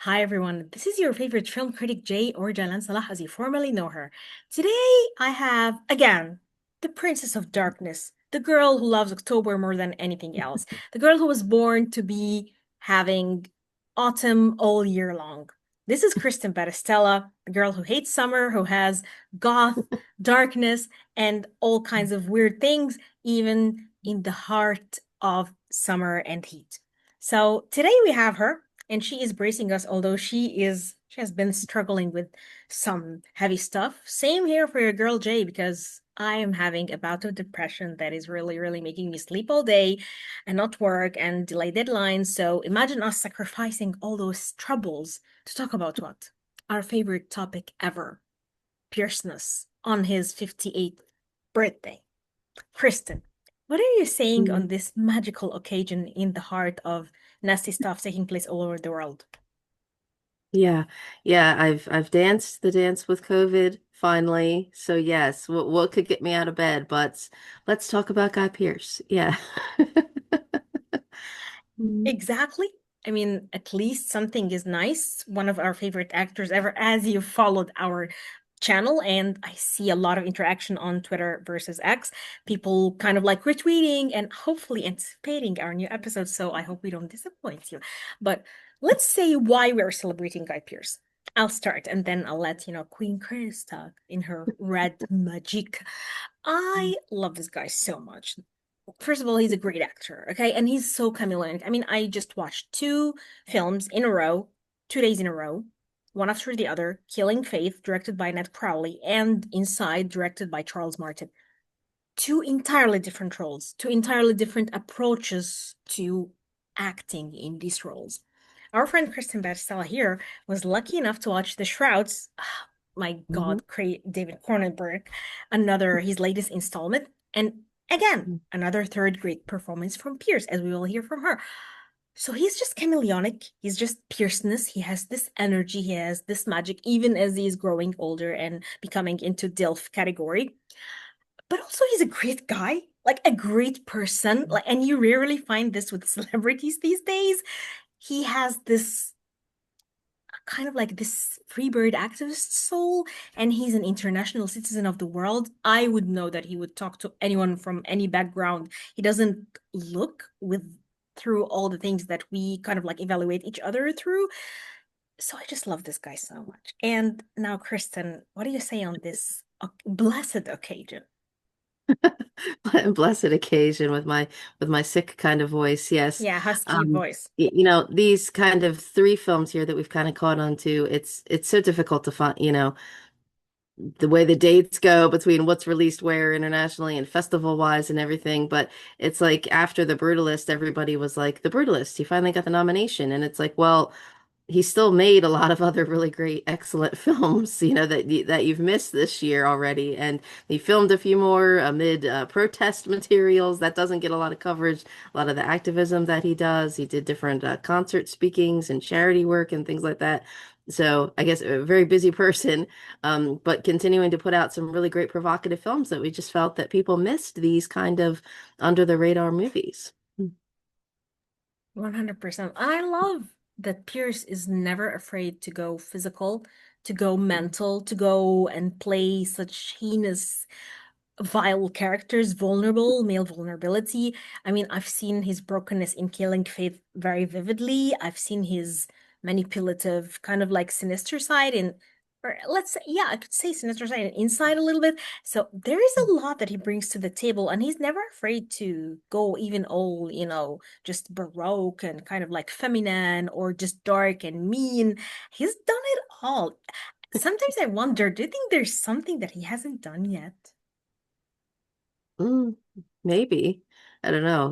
Hi everyone, this is your favorite film critic Jay or Jalan Salah as you formerly know her. Today I have, again, the Princess of Darkness, the girl who loves October more than anything else, the girl who was born to be having autumn all year long. This is Kristin Battistella, the girl who hates summer, who has goth, darkness, and all kinds of weird things, even in the heart of summer and heat. So today we have her and she is bracing us, although she has been struggling with some heavy stuff. Same here for your girl Jay, because I am having a bout of depression that is really, really making me sleep all day and not work and delay deadlines. So imagine us sacrificing all those troubles to talk about what? Our favorite topic ever, Pierceness on his 58th birthday. Kristen, what are you saying on Mm. this magical occasion in the heart of nasty stuff taking place all over the world? Yeah. Yeah, I've danced the dance with COVID finally. So yes, what could get me out of bed? But let's talk about Guy Pearce. Yeah. Mm. Exactly. I mean, at least something is nice. One of our favorite actors ever, as you followed our channel, and I see a lot of interaction on Twitter versus X. People kind of like retweeting and hopefully anticipating our new episodes. So I hope we don't disappoint you. But let's say why we're celebrating Guy Pearce. I'll start and then I'll let Queen Chris talk in her red magic. I love this guy so much. First of all, he's a great actor, okay? And he's so chameleonic. I mean, I just watched two films in a row, 2 days in a row, one after the other. Killing Faith, directed by Ned Crowley, and Inside, directed by Charles Martin. Two entirely different roles, two entirely different approaches to acting in these roles. Our friend Kristin Battistella here was lucky enough to watch The Shrouds. My Mhm. God, David Cronenberg, his latest installment. And again, another third great performance from Pierce, as we will hear from her. So he's just chameleonic. He's just Pierceness. He has this energy. He has this magic, even as he's growing older and becoming into DILF category. But also, he's a great guy, like a great person. Like, and you rarely find this with celebrities these days. He has this kind of like this freebird activist soul, and he's an international citizen of the world. I would know that he would talk to anyone from any background. He doesn't look with through all the things that we kind of like evaluate each other through. So I just love this guy so much. And now, Kristen, what do you say on this blessed occasion? Blessed occasion with my sick kind of voice. Yes. Yeah, husky Um, voice. these kind of three films here that we've kind of caught on to, it's so difficult to find, the way the dates go between what's released where internationally and festival wise and everything. But it's like after The Brutalist, everybody was like, The Brutalist, he finally got the nomination. And it's like, well, he still made a lot of other really great, excellent films, that you've missed this year already. And he filmed a few more amid protest materials that doesn't get a lot of coverage. A lot of the activism that he does. He did different concert speakings and charity work and things like that. So I guess a very busy person, but continuing to put out some really great provocative films that we just felt that people missed these kind of under the radar movies. 100%. I love that Pierce is never afraid to go physical, to go mental, to go and play such heinous, vile characters, vulnerable, male vulnerability. I mean, I've seen his brokenness in Killing Faith very vividly. I've seen his manipulative, kind of like sinister side in, or let's say, yeah, I could say sinister side and inside a little bit. So there is a lot that he brings to the table, and he's never afraid to go even all, just baroque and kind of like feminine or just dark and mean. He's done it all. Sometimes I wonder, do you think there's something that he hasn't done yet? Mm, maybe. I don't know.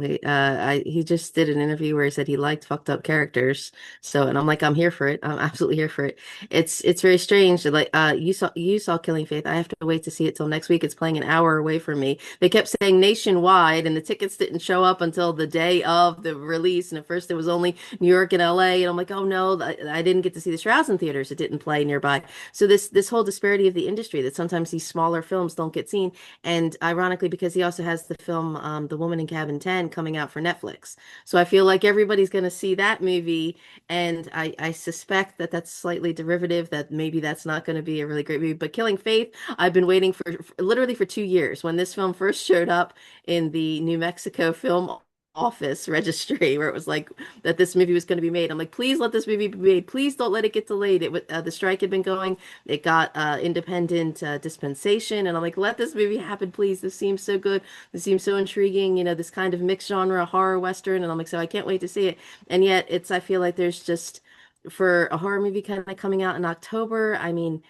He just did an interview where he said he liked fucked up characters. So, and I'm like, I'm here for it. I'm absolutely here for it. It's very strange. Like, you saw Killing Faith. I have to wait to see it till next week. It's playing an hour away from me. They kept saying nationwide, and the tickets didn't show up until the day of the release. And at first, it was only New York and LA. And I'm like, oh no, I didn't get to see the Shrouds in theaters. It didn't play nearby. So this whole disparity of the industry that sometimes these smaller films don't get seen. And ironically, because he also has the film The Woman in Cabin 10 coming out for Netflix. So I feel like everybody's going to see that movie, and I suspect that that's slightly derivative, that maybe that's not going to be a really great movie. But Killing Faith, I've been waiting for literally for 2 years. When this film first showed up in the New Mexico film office registry, where it was like that this movie was going to be made. I'm like, please let this movie be made. Please don't let it get delayed. The strike had been going. It got independent dispensation, and I'm like, let this movie happen, please. This seems so good. This seems so intriguing. This kind of mixed genre horror western, and I'm like, so I can't wait to see it. And yet, I feel like there's just for a horror movie kind of coming out in October. I mean,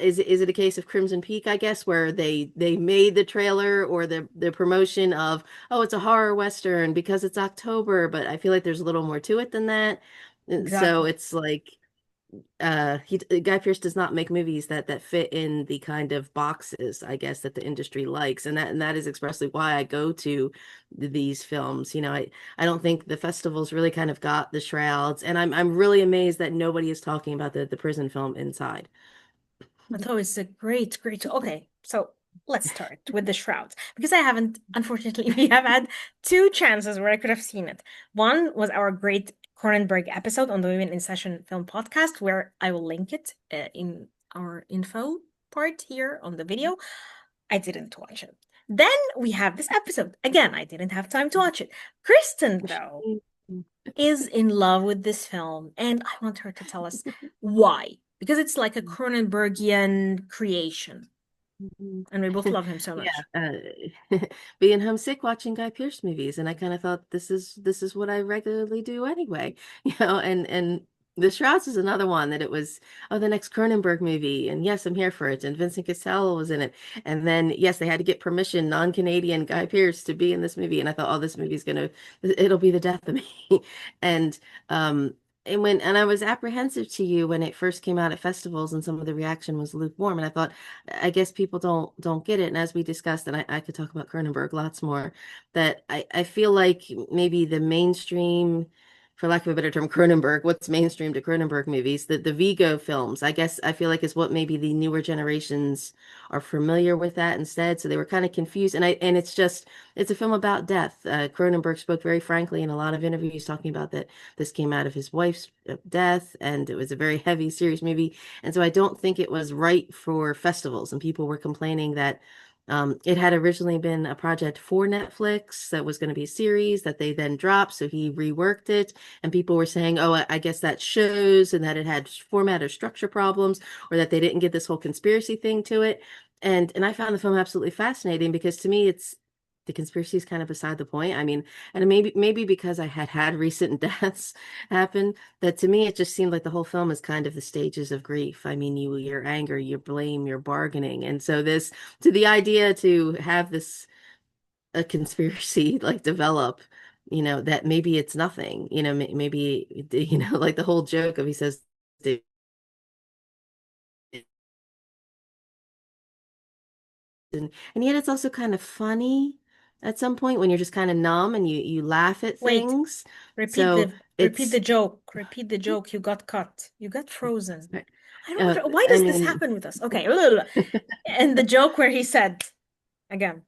is it a case of Crimson Peak, I guess, where they made the trailer or the promotion of, oh, it's a horror western because it's October, but I feel like there's a little more to it than that. And so Exactly. it's like Guy Pearce does not make movies that fit in the kind of boxes, I guess, that the industry likes, and that is expressly why I go to these films. I don't think the festivals really kind of got the Shrouds, and I'm really amazed that nobody is talking about the prison film Inside. Although it's a great. Okay, so let's start with the Shrouds because I haven't. Unfortunately, we have had two chances where I could have seen it. One was our great Cronenberg episode on the Women in Session film podcast, where I will link it in our info part here on the video. I didn't watch it. Then we have this episode. Again, I didn't have time to watch it. Kristen, though, is in love with this film, and I want her to tell us why. Because it's like a Cronenbergian creation, and we both love him so Yeah, much. being homesick watching Guy Pearce movies, and I kind of thought this is what I regularly do anyway, and The Shrouds is another one that it was, oh, the next Cronenberg movie, and yes, I'm here for it, and Vincent Cassel was in it, and then yes, they had to get permission, non-Canadian Guy Pearce to be in this movie, and I thought, oh, this movie's it'll be the death of me, and um. And I was apprehensive to you when it first came out at festivals and some of the reaction was lukewarm. And I thought, I guess people don't get it. And as we discussed, and I could talk about Cronenberg lots more, that I feel like maybe the mainstream, for lack of a better term, Cronenberg, what's mainstream to Cronenberg movies, the Vigo films, I guess I feel like is what maybe the newer generations are familiar with that instead. So they were kind of confused. And it's a film about death. Cronenberg spoke very frankly in a lot of interviews talking about that this came out of his wife's death, and it was a very heavy, serious movie. And so I don't think it was right for festivals. And people were complaining that it had originally been a project for Netflix that was going to be a series that they then dropped. So he reworked it. And people were saying, oh, I guess that shows, and that it had format or structure problems, or that they didn't get this whole conspiracy thing to it. And I found the film absolutely fascinating because to me, it's the conspiracy is kind of beside the point. I mean, and maybe because I had recent deaths happen, that to me it just seemed like the whole film is kind of the stages of grief. I mean, your anger, your blame, your bargaining. And so this to the idea to have this a conspiracy like develop, that maybe it's nothing, maybe like the whole joke of he says and yet it's also kind of funny at some point when you're just kind of numb and you laugh at Wait, things. repeat So the repeat the it's joke. Repeat the joke. You got cut. You got frozen. I uh, don't. Why I does this mean happen with us? Okay, and the joke where he said again,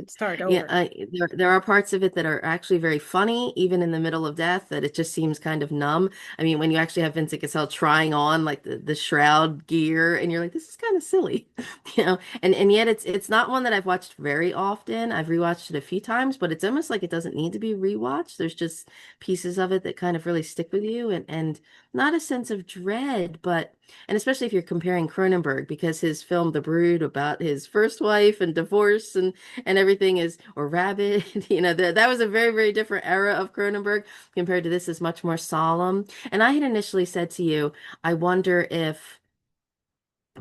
start Yeah, over. there are parts of it that are actually very funny, even in the middle of death, that it just seems kind of numb. I mean, when you actually have Vincent Cassel trying on like the shroud gear, and you're like, this is kind of silly, and yet it's not one that I've watched very often. I've rewatched it a few times, but it's almost like it doesn't need to be rewatched. There's just pieces of it that kind of really stick with you, and not a sense of dread, but and especially if you're comparing Cronenberg, because his film The Brood about his first wife and divorce and everything is or Rabbit, that was a very, very different era of Cronenberg compared to this is much more solemn. And I had initially said to you, I wonder if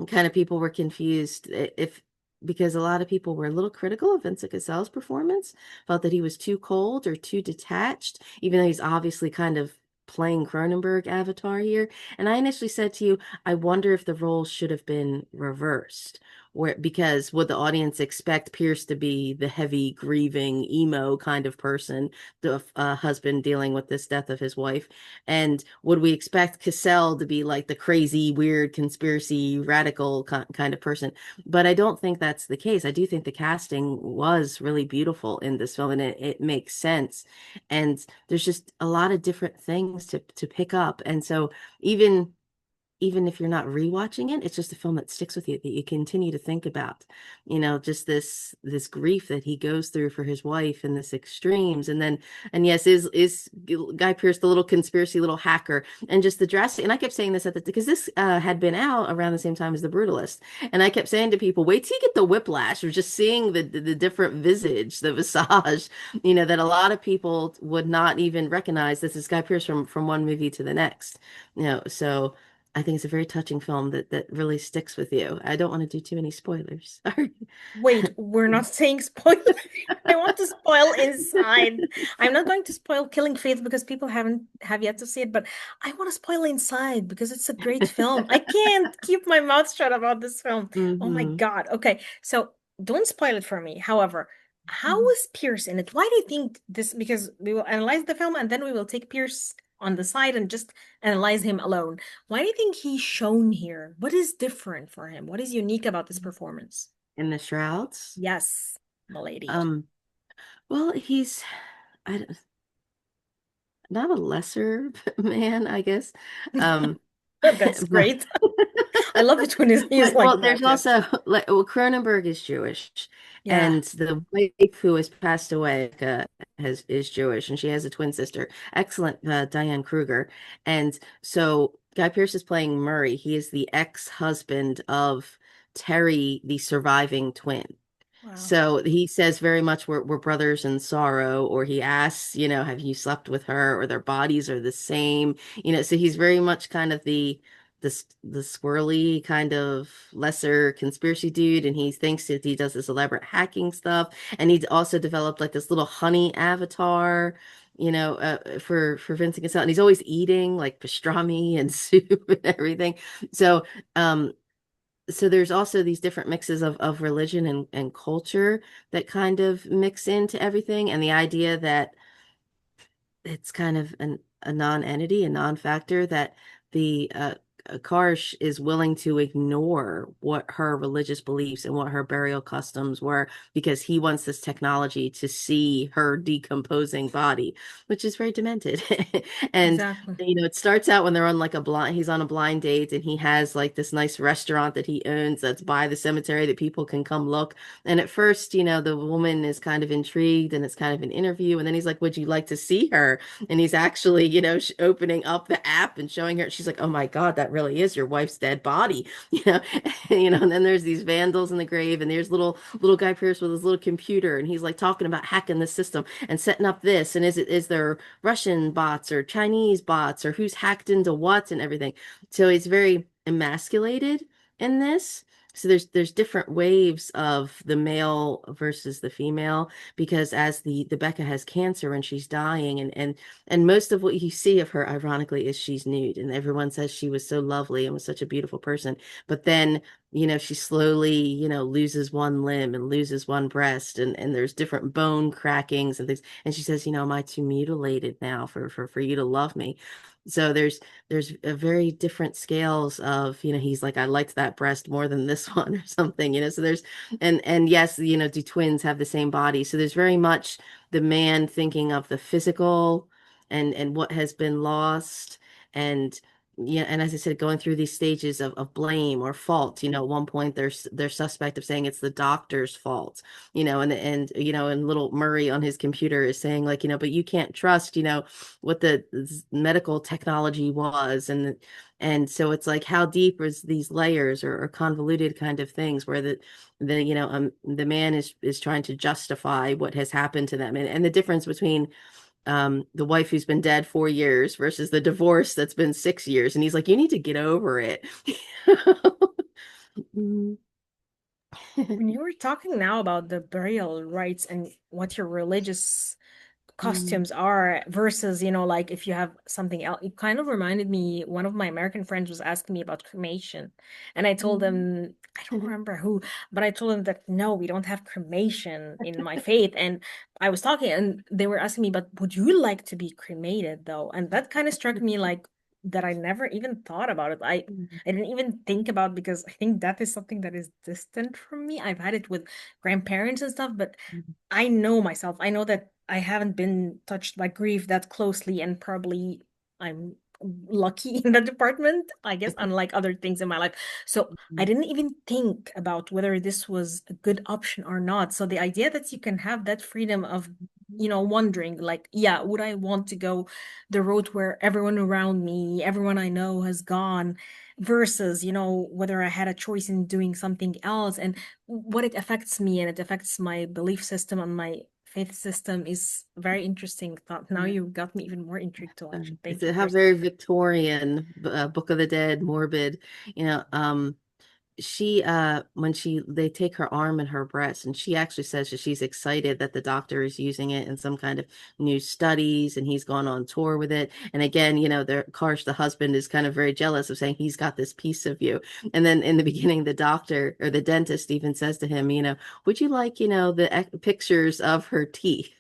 kind of people were confused if because a lot of people were a little critical of Vincent Cassel's performance, felt that he was too cold or too detached, even though he's obviously kind of playing Cronenberg avatar here. And I initially said to you, I wonder if the role should have been reversed, where because would the audience expect Pierce to be the heavy, grieving, emo kind of person, the husband dealing with this death of his wife? And would we expect Cassell to be like the crazy, weird, conspiracy, radical kind of person? But I don't think that's the case. I do think the casting was really beautiful in this film, and it makes sense. And there's just a lot of different things to pick up. And so even even if you're not rewatching it, it's just a film that sticks with you that you continue to think about. Just this grief that he goes through for his wife and this extremes. And yes, is Guy Pearce the little conspiracy little hacker and just the drastic. And I kept saying this because this had been out around the same time as The Brutalist. And I kept saying to people, wait till you get the whiplash of just seeing the different visage, the visage, that a lot of people would not even recognize this is Guy Pearce from one movie to the next. So I think it's a very touching film that really sticks with you. I don't want to do too many spoilers. Sorry. Wait, we're not saying spoiler. I want to spoil Inside. I'm not going to spoil Killing Faith because people have yet to see it, but I want to spoil Inside because it's a great film. I can't keep my mouth shut about this film. Oh my Hmm. God. Okay, so don't spoil it for me. However, how was Pierce in it? Why do you think this? Because we will analyze the film and then we will take Pierce on the side and just analyze him alone. Why do you think he's shown here? What is different for him? What is unique about this performance? In the Shrouds. Yes, milady. Um, well, he's I, not a lesser man, I guess. Um, That's but great. I love it when he's but like well, there's that. Yeah. also like Cronenberg is Jewish, Yeah. and the wife who has passed away is Jewish, and she has a twin sister, excellent Diane Kruger, and so Guy Pearce is playing Murray. He is the ex-husband of Terry, the surviving twin. Wow. So he says very much we're brothers in sorrow, or he asks, have you slept with her, or their bodies are the same, so he's very much kind of the squirrely kind of lesser conspiracy dude, and he thinks that he does this elaborate hacking stuff, and he's also developed like this little honey avatar, for Vincent Cassell, and he's always eating like pastrami and soup and everything. So um so there's also these different mixes of religion and culture that kind of mix into everything, and the idea that it's kind of a non-entity, a non-factor, that the Karsh is willing to ignore what her religious beliefs and what her burial customs were because he wants this technology to see her decomposing body, which is very demented. And Exactly. it starts out when they're on like he's on a blind date, and he has like this nice restaurant that he owns that's by the cemetery that people can come look. And at first, the woman is kind of intrigued and it's kind of an interview. And then he's like, would you like to see her? And he's actually, opening up the app and showing her. She's like, oh my God, that really is your wife's dead body. And then there's these vandals in the grave, and there's little Guy Pearce with his little computer, and he's like talking about hacking the system and setting up this. And is there Russian bots or Chinese bots or who's hacked into what and everything. So it's very emasculated in this. So there's different waves of the male versus the female, because as the Becca has cancer and she's dying, and most of what you see of her ironically is she's nude, and everyone says she was so lovely and was such a beautiful person, but then she slowly loses one limb and loses one breast, and there's different bone crackings and things, and she says, am I too mutilated now for you to love me? So there's a very different scales of, he's like, I liked that breast more than this one or something, so there's, and yes, do twins have the same body? So there's very much the man thinking of the physical and what has been lost, and and as I said, going through these stages of blame or fault. At one point they're suspect of saying it's the doctor's fault, and little Murray on his computer is saying like, but you can't trust, what the medical technology was, and so it's like, how deep is these layers, or convoluted kind of things where the man is trying to justify what has happened to them, and the difference between the wife who's been dead 4 years versus the divorce that's been 6 years, and he's like, you need to get over it. Mm. When you were talking now about the burial rites and what your religious Mm, costumes are versus, like if you have something else. It kind of reminded me, one of my American friends was asking me about cremation. And I told mm, them, I don't remember who, but I told them that no, we don't have cremation in my faith. And I was talking and they were asking me, but would you like to be cremated though? And that kind of struck me like that I never even thought about it. I didn't even think about because I think that is something that is distant from me. I've had it with grandparents and stuff, but I know myself. I know that I haven't been touched by grief that closely, and probably I'm lucky in that department, I guess, unlike other things in my life. So I didn't even think about whether this was a good option or not. So the idea that you can have that freedom of, wondering, like, yeah, would I want to go the road where everyone around me, everyone I know has gone, versus, whether I had a choice in doing something else and what it affects me and it affects my belief system and my faith system is very interesting thought. Now you got me even more intrigued to watch it. It's Thank you, how Kristen. very Victorian, Book of the Dead, morbid, you know. She when she they take her arm and her breast, and she actually says that she's excited that the doctor is using it in some kind of new studies, and he's gone on tour with it. And again, the Karsh, the husband, is kind of very jealous of saying he's got this piece of you. And then in the beginning, the doctor or the dentist even says to him, would you like, the pictures of her teeth?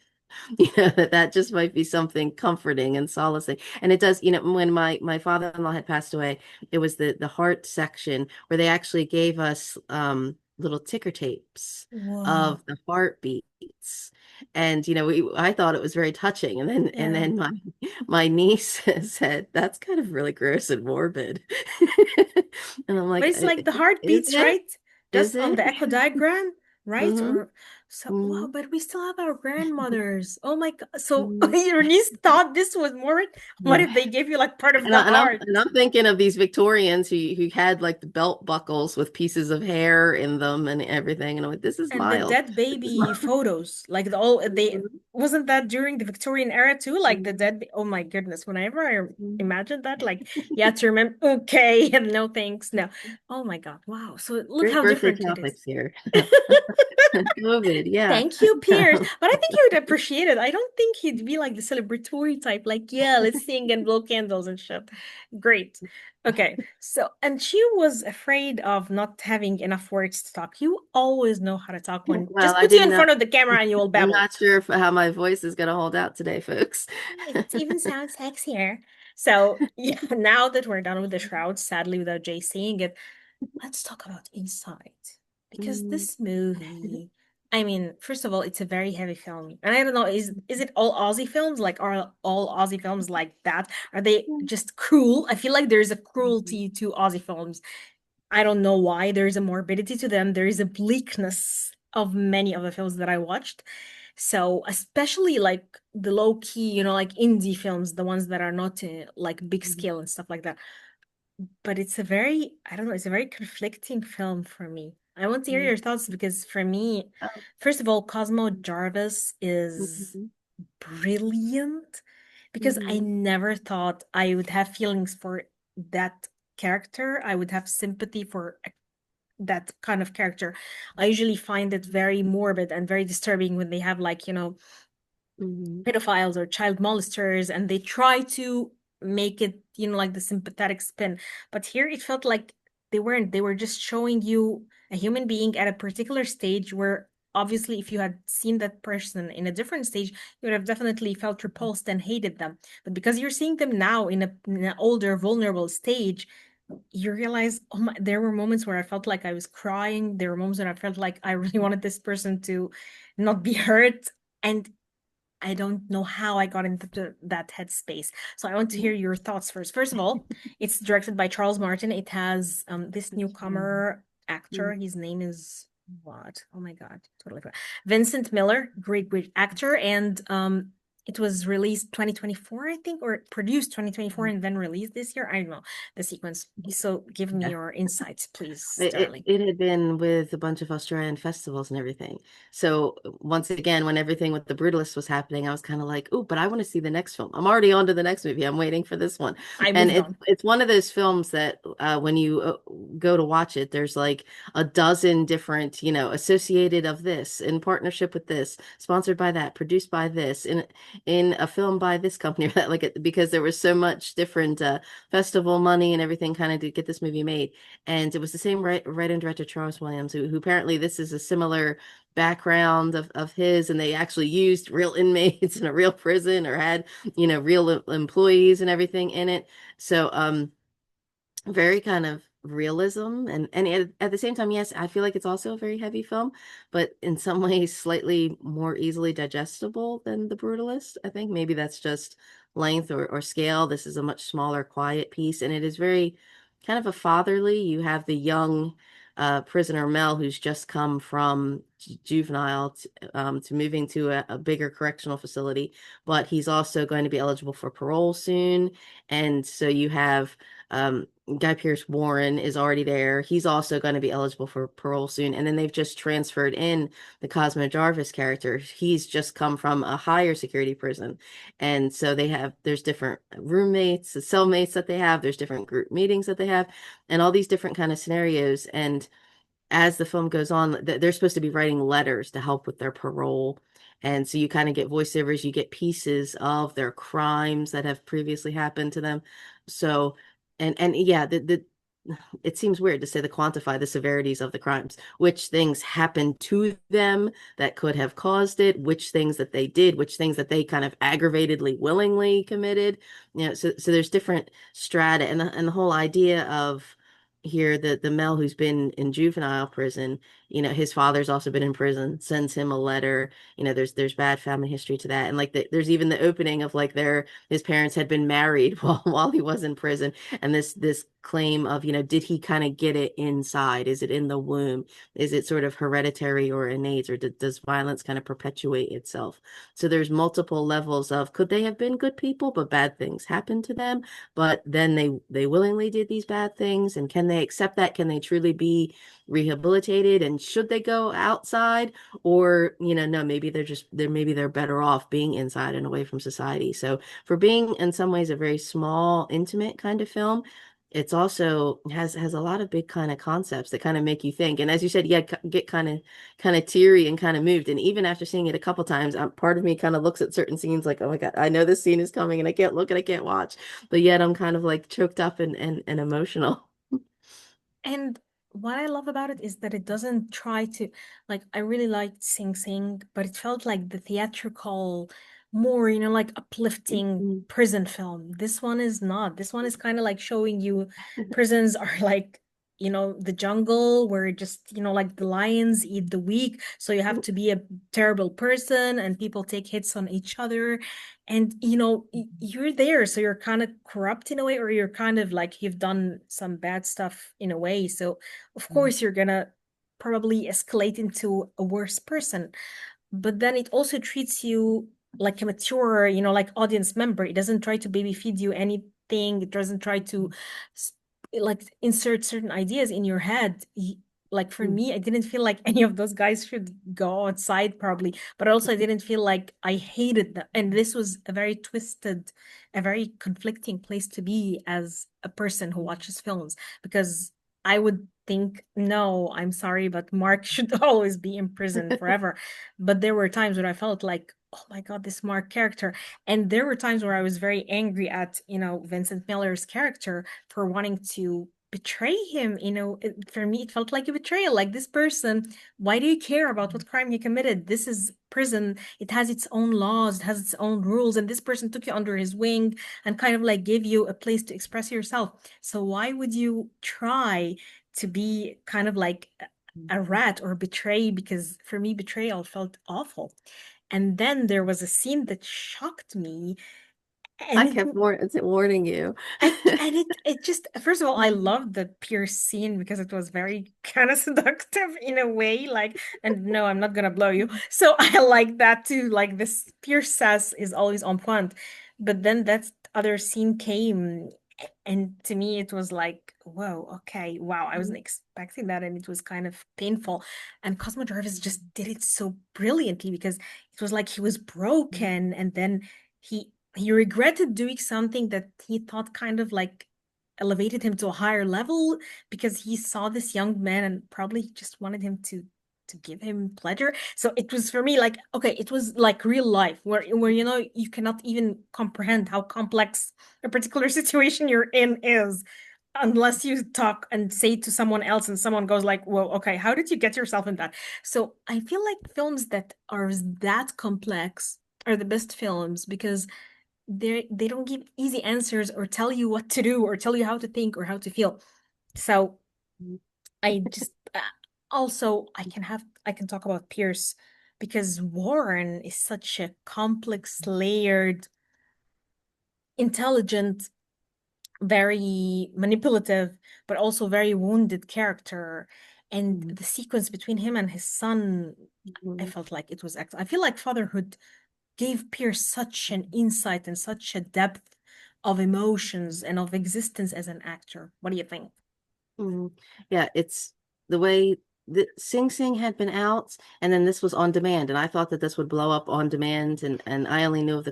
That just might be something comforting and solacing. And it does, when my father-in-law had passed away, it was the heart section where they actually gave us little ticker tapes Whoa. of the heartbeats. And I thought it was very touching. And then and Yeah. then my niece said, that's kind of really gross and morbid. And I'm But like, it's like the Is heartbeats, it? right? Is Just on it?" the echo diagram, right? Hmm. Or so, wow, but we still have our grandmothers. Oh my God. So Hmm. your niece thought this was more, what if they gave you like part of And, the I, and I'm heart? and I'm thinking of these Victorians who had like the belt buckles with pieces of hair in them and everything. And I'm like, this is And the mild. dead This is baby mild. photos, like the all they Mhm, wasn't that during the Victorian era too? Like the mhm, dead, oh my goodness, whenever I mhm. imagine that, like, yeah, to remember, okay, and no thanks, no. Oh my God, wow. So look Great how birthday different it is. topics here. COVID, yeah. Thank you, Pierce. But I think he would appreciate it. I don't think he'd be like the celebratory type, like, yeah, let's sing and blow candles and shit. Great. Okay. So, and she was afraid of not having enough words to talk. You always know how to talk when Well, just I put you didn't in know. front of the camera and you will I'm babble. not sure how my voice is going to hold out today, folks. It even sounds sexier. So, yeah, now that we're done with the shrouds, sadly without Jay seeing it, let's talk about Inside. Because Mm, this movie, I mean, first of all, it's a very heavy film. And I don't know, is it all Aussie films? Like, are all Aussie films like that? Are they just cruel? I feel like there's a cruelty to Aussie films. I don't know why. There is a morbidity to them. There is a bleakness of many of the films that I watched. So, especially like the low key, like indie films, the ones that are not like big scale and stuff like that. But it's a very, I don't know, it's a very conflicting film for me. I want to hear mm, your thoughts because for me, oh, first of all, Cosmo Jarvis is mhm, brilliant because I mhm, never thought I would have feelings for that character. I would have sympathy for that kind of character. I usually find it very morbid and very disturbing when they have like, mhm, pedophiles or child molesters and they try to make it like the sympathetic spin, but here it felt like they were just showing you a human being at a particular stage where obviously if you had seen that person in a different stage you would have definitely felt repulsed and hated them, but because you're seeing them now in an older vulnerable stage you realize, oh my, there were moments where I felt like I was crying, there were moments when I felt like I really wanted this person to not be hurt, and I don't know how I got into that headspace. So I want to hear mhm. your thoughts first. First of all, it's directed by Charles Martin. It has this newcomer actor. His name is what? Oh my God, totally forgot. Vincent Miller, great, great actor. And it was released 2024, I think, or produced 2024 and then released this year. I don't know the sequence. So give me Yeah. your insights, please, It, it darling. it had been with a bunch of Australian festivals and everything. So once again, when everything with the Brutalist was happening, I was kind of like, "Oh, but I want to see the next film. I'm already on to the next movie. I'm waiting for this one." I And moved on. it's one of those films that when you go to watch it, there's like a dozen different, associated of this, in partnership with this, sponsored by that, produced by this, and in a film by this company, like because there was so much different festival money and everything kind of to get this movie made. And it was the same writer and director Charles Williams, who apparently this is a similar background of his, and they actually used real inmates in a real prison or had, real employees and everything in it. So very kind of realism and at the same time, yes, I feel like it's also a very heavy film, but in some ways slightly more easily digestible than The Brutalist. I think maybe that's just length or scale. This is a much smaller, quiet piece, and it is very kind of a fatherly. You have the young prisoner Mel, who's just come from juvenile to moving to a bigger correctional facility, but he's also going to be eligible for parole soon. And so you have Guy Pearce Warren is already there. He's also going to be eligible for parole soon. And then they've just transferred in the Cosmo Jarvis character. He's just come from a higher security prison. And so there's different roommates, cellmates that they have, there's different group meetings that they have, and all these different kind of scenarios. And as the film goes on, they're supposed to be writing letters to help with their parole. And so you kind of get voiceovers, you get pieces of their crimes that have previously happened to them. So, and yeah, it seems weird to say to quantify the severities of the crimes, which things happened to them that could have caused it, which things that they did, which things that they kind of aggravatedly, willingly committed. So there's different strata, and the whole idea of here the Mel who's been in juvenile prison, his father's also been in prison, sends him a letter. There's bad family history to that, and like there's even the opening of like his parents had been married while he was in prison, and this claim of, did he kind of get it inside? Is it in the womb? Is it sort of hereditary or innate, or does violence kind of perpetuate itself? So there's multiple levels of, could they have been good people but bad things happened to them, but then they willingly did these bad things, and can they accept that? Can they truly be rehabilitated, and should they go outside? Or, no, maybe they're better off being inside and away from society. So for being in some ways a very small, intimate kind of film, it's also has a lot of big kind of concepts that kind of make you think. And as you said, yeah, get kind of teary and kind of moved. And even after seeing it a couple times, part of me kind of looks at certain scenes like, oh my God, I know this scene is coming and I can't look and I can't watch. But yet I'm kind of like choked up and emotional. And what I love about it is that it doesn't try to, like, I really liked Sing Sing, but it felt like the theatrical, more, like uplifting prison film. This one is not. This one is kind of like showing you prisons are like, the jungle where just, like the lions eat the weak. So you have to be a terrible person and people take hits on each other. And you're there, so you're kind of corrupt in a way, or you're kind of like you've done some bad stuff in a way. So of course you're gonna probably escalate into a worse person. But then it also treats you like a mature, like audience member. It doesn't try to baby feed you anything. It doesn't try to like insert certain ideas in your head. Like for me, I didn't feel like any of those guys should go outside probably, but also I didn't feel like I hated them. And this was a very twisted, a very conflicting place to be as a person who watches films, because I would think, no, I'm sorry, but Mark should always be in prison forever. But there were times when I felt like, oh my God, this Mark character. And there were times where I was very angry at, Vincent Miller's character for wanting to betray him. For me, it felt like a betrayal. Like, this person, why do you care about what crime he committed? This is prison. It has its own laws, it has its own rules. And this person took you under his wing and kind of like gave you a place to express yourself. So why would you try to be kind of like a rat or betray? Because for me, betrayal felt awful. And then there was a scene that shocked me, and I kept warning you. it just, first of all, I loved the Pierce scene because it was very kind of seductive in a way, like, and no, I'm not gonna blow you. So I like that too. Like, this Pierce sass is always on point. But then that other scene came, and to me it was like, whoa, okay, wow, I wasn't expecting that, and it was kind of painful. And Cosmo Jarvis just did it so brilliantly, because it was like he was broken, and then he regretted doing something that he thought kind of like elevated him to a higher level, because he saw this young man and probably just wanted him to to give him pleasure. So it was for me like, okay, it was like real life where you cannot even comprehend how complex a particular situation you're in is unless you talk and say to someone else and someone goes like, whoa, okay, how did you get yourself in that? So I feel like films that are that complex are the best films because they don't give easy answers or tell you what to do or tell you how to think or how to feel. So I just also I can talk about Pierce because Warren is such a complex, layered, intelligent, very manipulative, but also very wounded character. And Mhm. the sequence between him and his son, I Mhm. felt like it was excellent. I feel like fatherhood gave Pierce such an insight and such a depth of emotions and of existence as an actor. What do you think? Mhm. Yeah, it's the way the Sing Sing had been out, and then this was on demand, and I thought that this would blow up on demand, and I only knew of the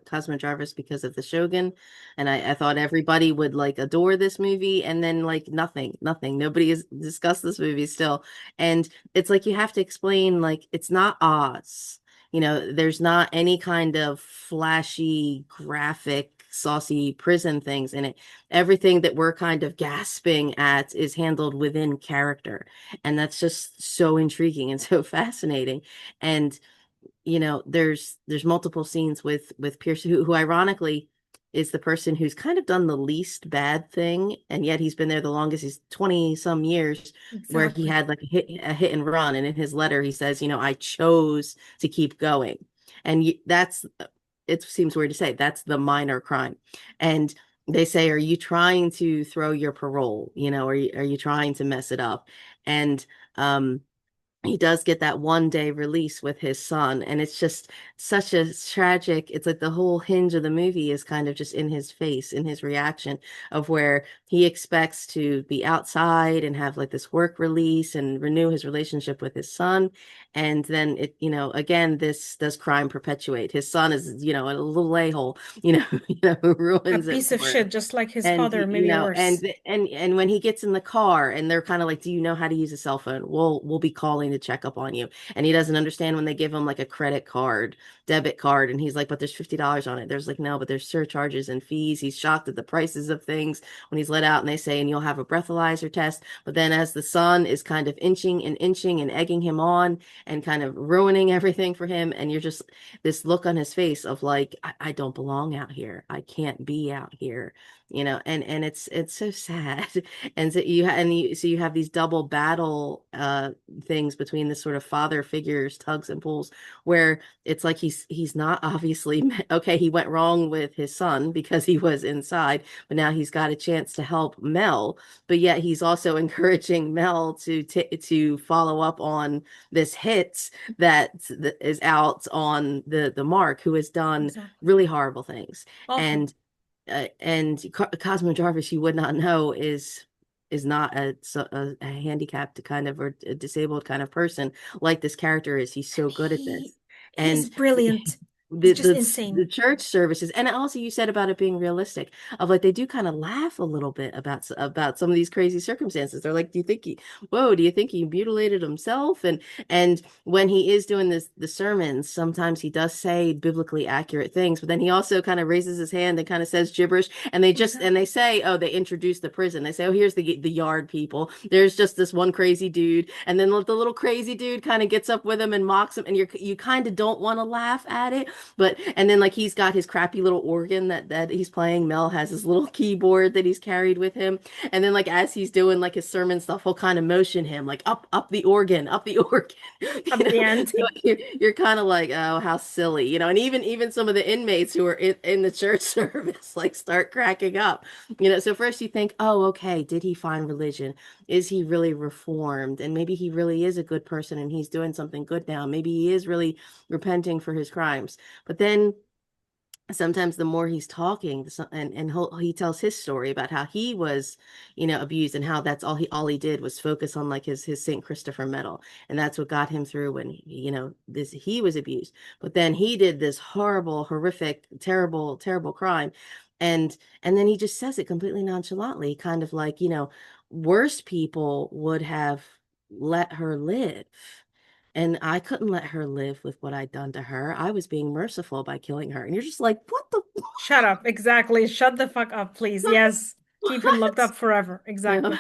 Cosmo Jarvis because of the Shogun, and I thought everybody would like adore this movie, and then like nothing, nobody has discussed this movie still, and it's like you have to explain like it's not Oz. There's not any kind of flashy, graphic, saucy prison things in it. Everything that we're kind of gasping at is handled within character. And that's just so intriguing and so fascinating. And there's multiple scenes with Pierce, who ironically is the person who's kind of done the least bad thing, and yet he's been there the longest. He's 20 some years, where he Exactly. had like a hit and run, and in his letter he says, I chose to keep going. And that's, it seems weird to say, that's the minor crime. And they say, are you trying to throw your parole? Are you trying to mess it up? And um he does get that 1 day release with his son, and it's just such a tragic, it's like the whole hinge of the movie is kind of just in his face, in his reaction, of where he expects to be outside and have like this work release and renew his relationship with his son. And then again, this does crime perpetuate. His son is a little a-hole, who A ruins it piece of for him. shit, just like his And father, maybe worse. and when he gets in the car and they're kind of like, do you know how to use a cell phone? We'll be calling to check up on you. And he doesn't understand when they give him like a credit card, debit card, and he's like, but there's $50 on it. There's like, no, but there's surcharges and fees. He's shocked at the prices of things when he's let out, and they say, and you'll have a breathalyzer test. But then as the son is kind of inching and egging him on and kind of ruining everything for him, and you're just this look on his face of like, I don't belong out here. I can't be out here, and it's so sad. And so you have these double battle things between the sort of father figures, tugs and pulls, where it's like he's not obviously okay, he went wrong with his son because he was inside, but now he's got a chance to help Mel, but yet he's also encouraging Mel to follow up on this hit that is out on the Mark, who has done Exactly. really horrible things. Awful. And Cosmo Jarvis, you would not know, is not a handicapped kind of, or a disabled kind of person like this character is. He's And so good at this. he's And brilliant. He's the just the insane. church services, and also you said about it being realistic, of like they do kind of laugh a little bit about some of these crazy circumstances. They're like, do you think he mutilated himself? And when he is doing the sermons, sometimes he does say biblically accurate things, but then he also kind of raises his hand and kind of says gibberish. And they Exactly. say, oh, they introduce the prison. They say, oh, here's the yard people. There's just this one crazy dude, and then the little crazy dude kind of gets up with him and mocks him, and you kind of don't want to laugh at it. But and then like he's got his crappy little organ that he's playing. Mel has his little keyboard that he's carried with him. And then like as he's doing like his sermon stuff, he'll kind of motion him like up the organ, up the organ. At the end. So you're kind of like, oh, how silly, and even some of the inmates who are in the church service like start cracking up. So first you think, oh, okay, did he find religion? Is he really reformed? And maybe he really is a good person and he's doing something good now. Maybe he is really repenting for his crimes. But then sometimes the more he's talking, and he tells his story about how he was, abused, and how that's all he did was focus on like his St. Christopher medal, and that's what got him through when this he was abused. But then he did this horrible, horrific, terrible, terrible crime, and then he just says it completely nonchalantly, kind of like, worse people would have let her live. And I couldn't let her live with what I'd done to her. I was being merciful by killing her. And you're just like, what the Shut up. Exactly. Shut the fuck up, please. what? Yes. Keep him locked What? up forever. You know,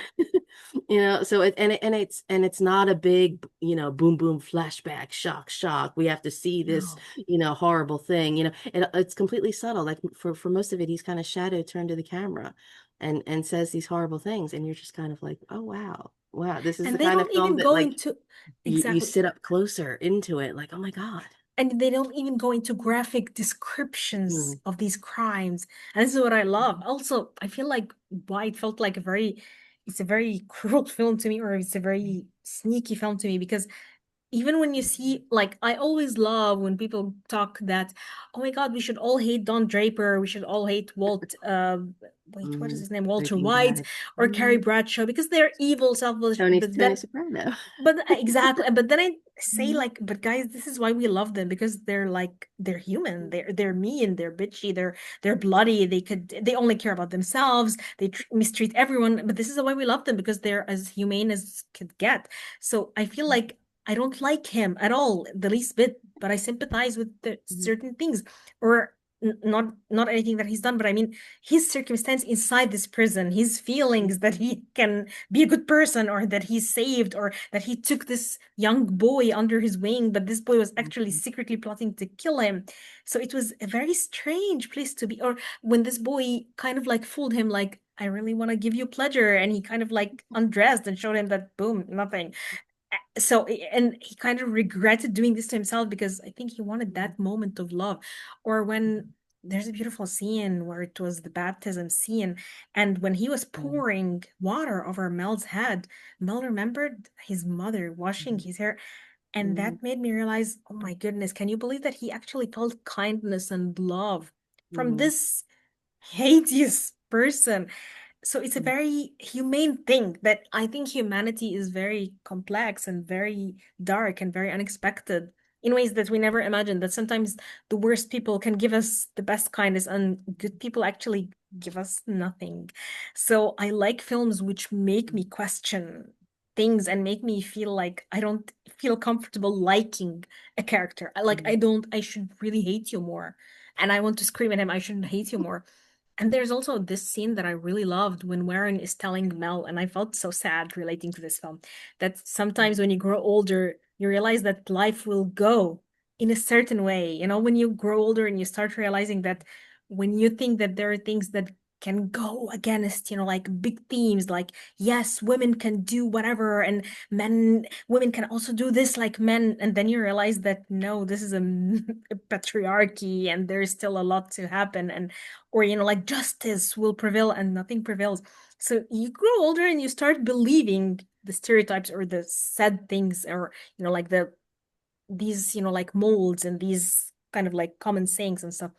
Exactly. so and it's not a big, boom boom flashback, shock, shock. We have to see this, No. horrible thing. It's completely subtle. Like for most of it, he's kind of shadow turned to the camera and says these horrible things, and you're just kind of like, oh wow, wow, this is And the they kind of don't film even that go like into you exactly. sit up closer into it, like, oh my God. And they don't even go into graphic Mm-hmm. descriptions of these crimes. And this is what I love. Also, I feel like why it felt like it's a very cruel film to me, or it's a very sneaky film to me, because even when you see, like, I always love when people talk that, oh my God, we should all hate Don Draper, we should all hate wait, what is Mm-hmm. his name? Walter Breaking White Bad. or Carrie Mhm. Bradshaw, because they're evil, selfish, but Tony then Soprano. exactly. But then I say, Mhm. like, but guys, this is why we love them, because they're like they're human. They're mean, they're bitchy, they're bloody. They only care about themselves. They mistreat everyone. But this is why we love them, because they're as humane as could get. So I feel like I don't like him at all, the least bit, but I sympathize with certain things, or not anything that he's done, but I mean his circumstance inside this prison, his feelings that he can be a good person, or that he saved, or that he took this young boy under his wing, but this boy was actually secretly plotting to kill him. So it was a very strange place to be. Or when this boy kind of like fooled him, like, I really want to give you pleasure, and he kind of like undressed and showed him that boom, nothing. So, and he kind of regretted doing this to himself, because I think he wanted that moment of love. Or when there's a beautiful scene where it was the baptism scene, and when he was pouring water over Mel's head, Mel remembered his mother washing his hair, and Mhm. that made me realize, oh my goodness, can you believe that he actually felt kindness and love from Mhm. this hideous person? So it's a Mhm. very humane thing, that I think humanity is very complex and very dark and very unexpected in ways that we never imagined. That sometimes the worst people can give us the best kindness, and good people actually give us nothing. So I like films which make me question things and make me feel like I don't feel comfortable liking a character. Like, I Mhm. don't, I should really hate you more. And I want to scream at him, I shouldn't hate you more. And there's also this scene that I really loved when Warren is telling Mel, and I felt so sad relating to this film, that sometimes when you grow older, you realize that life will go in a certain way. You know, when you grow older and you start realizing that when you think that there are things that can go against, like big themes, like, yes, women can do whatever, and women can also do this like men. And then you realize that no, this is a patriarchy, and there's still a lot to happen. And or like justice will prevail, and nothing prevails. So you grow older and you start believing the stereotypes or the said things, or like these like molds and these kind of like common sayings and stuff.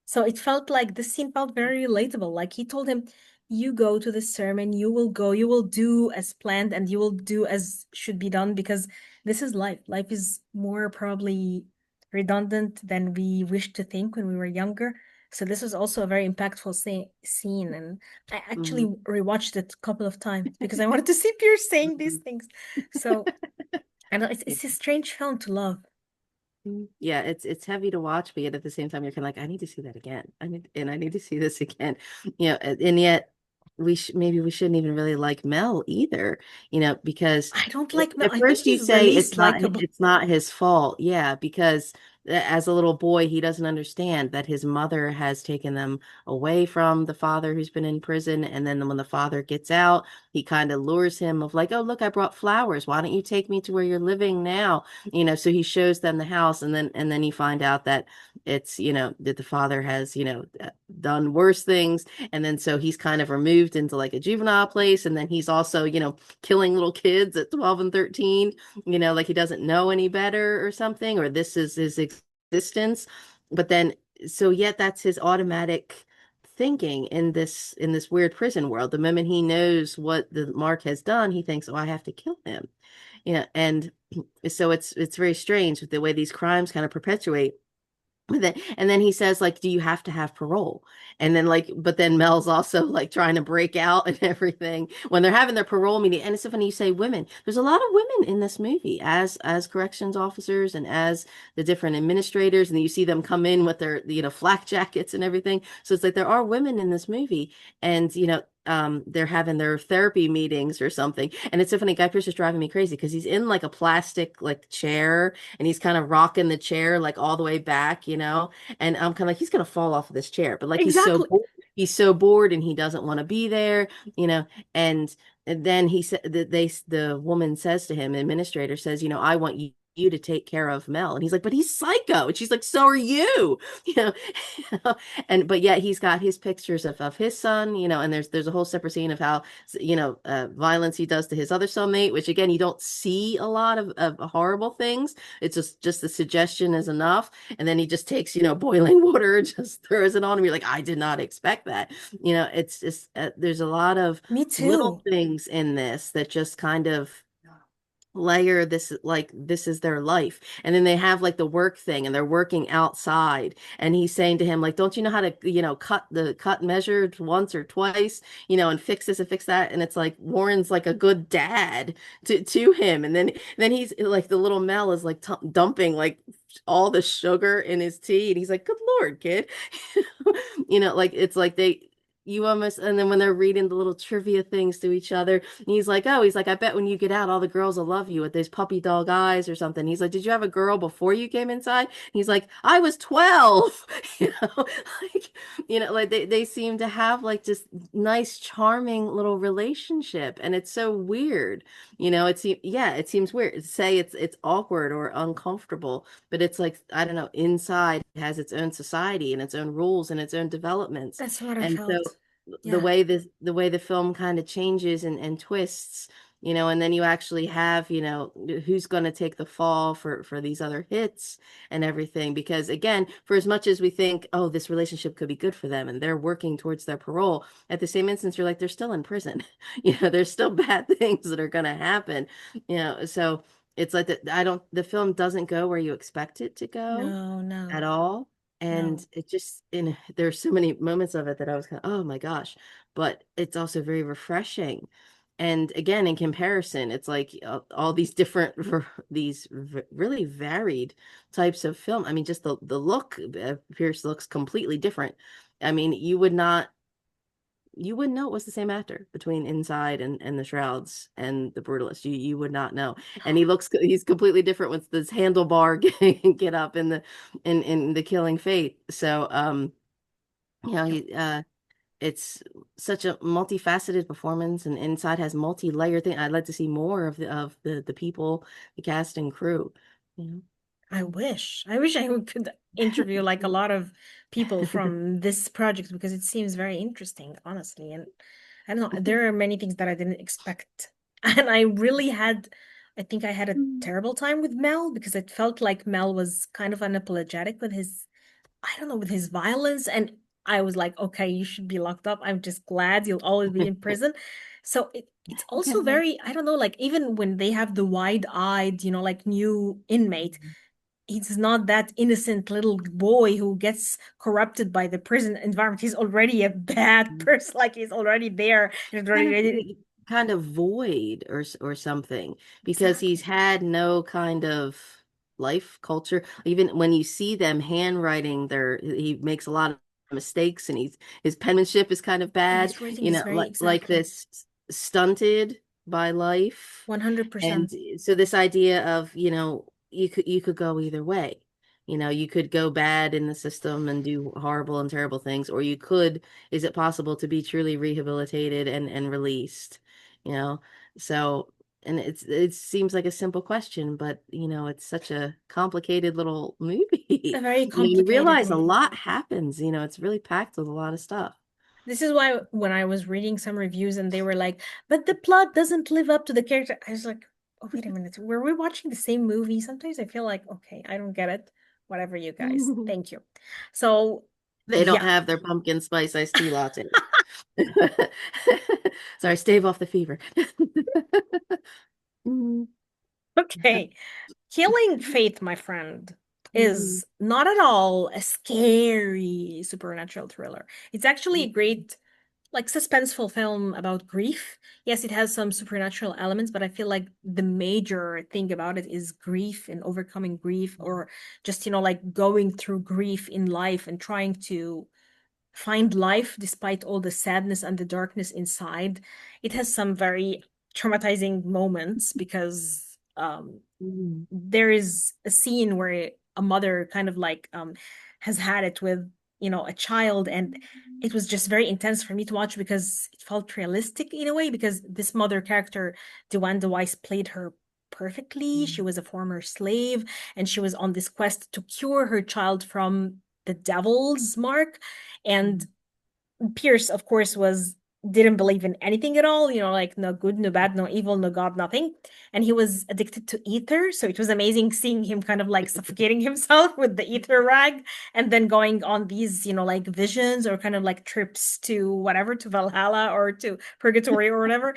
So it felt like this scene felt very relatable. Like, he told him, you go to the sermon, you will go, you will do as planned, and you will do as should be done, because this is life. Life is more probably redundant than we wished to think when we were younger. So this was also a very impactful scene, and I actually Mhm. rewatched it a couple of times because I wanted to see Pierce saying these Mhm. things. So I know Yeah. it's a strange film to love. Yeah, it's heavy to watch, but yet at the same time, you're kind of like, I need to see that again. I need to see this again. And yet maybe we shouldn't even really like Mel either, because I don't like Mel. at I think first you he's say the least likable. it's not his fault. Yeah, because as a little boy, he doesn't understand that his mother has taken them away from the father who's been in prison. And then when the father gets out, he kind of lures him of like, oh, look, I brought flowers. Why don't you take me to where you're living now? So he shows them the house, and then you find out that it's, that the father has, done worse things. And then so he's kind of removed into like a juvenile place. And then he's also, killing little kids at 12 and 13, like he doesn't know any better or something, or this is his existence. But then, so yet that's his automatic thinking in this weird prison world. The moment he knows what the mark has done, he thinks, oh, I have to kill him. And so it's very strange with the way these crimes kind of perpetuate. And then he says, like, do you have to have parole? And then like, but then Mel's also like trying to break out and everything when they're having their parole meeting. And it's so funny you say women. There's a lot of women in this movie as corrections officers and as the different administrators, and you see them come in with their, flak jackets and everything. So it's like there are women in this movie, and they're having their therapy meetings or something. And it's so funny, Guy Pearce is driving me crazy because he's in like a plastic like chair, and he's kind of rocking the chair like all the way back, and I'm kind of like, he's gonna fall off of this chair, but like Exactly. he's so bored and he doesn't want to be there, you know, and then he said that the woman says to him, the administrator says, I want you to take care of Mel. And he's like, but he's psycho. And she's like, so are you, you know, and but yet he's got his pictures of his son, and there's a whole separate scene of how, violence he does to his other cellmate, which again, you don't see a lot of horrible things. It's just the suggestion is enough. And then he just takes, boiling water and just throws it on him. You're like, I did not expect that. It's just, there's a lot of Me little too. things in this that just kind of layer this, like this is their life. And then they have like the work thing, and they're working outside, and he's saying to him like, don't you know how to, cut measured once or twice, and fix this and fix that. And it's like Warren's like a good dad to him. And then he's like, the little Mel is like dumping like all the sugar in his tea, and he's like, good Lord, kid. Like it's like you almost, and then when they're reading the little trivia things to each other, and he's like, I bet when you get out, all the girls will love you with those puppy dog eyes or something. He's like, did you have a girl before you came inside? He's like, I was 12. Like, like they seem to have like just nice, charming little relationship. And it's so weird. It seems weird to say it's awkward or uncomfortable, but it's like, I don't know, inside it has its own society and its own rules and its own developments. That's what I And so felt. the Yeah. way the film kind of changes and twists, and then you actually have, who's going to take the fall for these other hits and everything. Because again, for as much as we think, oh, this relationship could be good for them and they're working towards their parole, at the same instance, you're like, they're still in prison. There's still bad things that are going to happen. So it's like the film doesn't go where you expect it to go No, at no, all. And no. it just, there's so many moments of it that I was kind of, oh my gosh, but it's also very refreshing. And again, in comparison, it's like all these different, really varied types of film. I mean, just the look, Pierce looks completely different. I mean, you wouldn't know it was the same actor between Inside and the Shrouds and the Brutalist. You would not know. And he's completely different with this handlebar get up in the Killing Fate. So Yep. he it's such a multifaceted performance, and Inside has multi-layered thing. I'd like to see more of the people, the cast and crew. You I wish. I wish I could interview like a lot of people from this project because it seems very interesting, honestly. And I don't know, there are many things that I didn't expect. And I think I had a terrible time with Mel because it felt like Mel was kind of unapologetic with his, I don't know, with his violence. And I was like, okay, you should be locked up. I'm just glad you'll always be in prison. So it's also know? very, I don't know, like even when they have the wide-eyed, like new inmate, he's not that innocent little boy who gets corrupted by the prison environment. He's already a bad person. Like he's already there. He's kind of already kind of void or something, because he's exactly. had no kind of life culture. Even when you see them handwriting, he makes a lot of mistakes, and his penmanship is kind of And bad, his rating is very like exactly this, stunted by life. And 100%. so this idea of, you could go either way. You could go bad in the system and do horrible and terrible things, or you could, is it possible to be truly rehabilitated and released? You know, so, and it seems like a simple question, but it's such a complicated little A movie. very You complicated realize a movie. lot happens, it's really packed with a lot of stuff. This is why when I was reading some reviews and they were like, but the plot doesn't live up to the character, I was like, oh, wait a minute. Were we watching the same movie? Sometimes I feel like, okay, I don't get it. Whatever, you guys. Thank you. So, They don't yeah. have their pumpkin spice iced tea latte. Sorry, stave off the fever. Mm. Okay. Killing Faith, my friend. Mhm. is not at all a scary supernatural thriller. It's actually a great, like, suspenseful film about grief. Yes, it has some supernatural elements, but I feel like the major thing about it is grief and overcoming grief, or just, like going through grief in life and trying to find life despite all the sadness and the darkness inside. It has some very traumatizing moments because Mhm. there is a scene where a mother kind of like has had it with, a child, and it was just very intense for me to watch because it felt realistic in a way, because this mother character, DeWanda Wise, played her perfectly. She Mhm. was a former slave, and she was on this quest to cure her child from the devil's mark. And Pierce, of course, was didn't believe in anything at all, like no good, no bad, no evil, no God, nothing. And he was addicted to ether. So it was amazing seeing him kind of like suffocating himself with the ether rag and then going on these, like visions or kind of like trips to whatever, to Valhalla or to purgatory or whatever.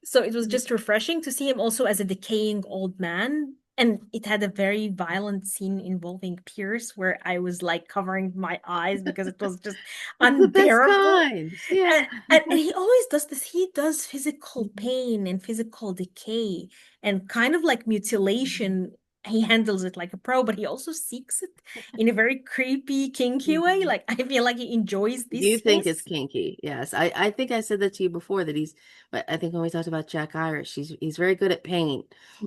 So it was just refreshing to see him also as a decaying old man. And it had a very violent scene involving Pierce where I was like covering my eyes because it was just It's the best unbearable. kind. Yeah. And he always does this. He does physical pain and physical decay and kind of like mutilation. He handles it like a pro, but he also seeks it in a very creepy, kinky way. Mhm. Like I feel like he enjoys these You think it's things. kinky. Yes. I think I said that to you before that but I think when we talked about Jack Irish, he's very good at pain.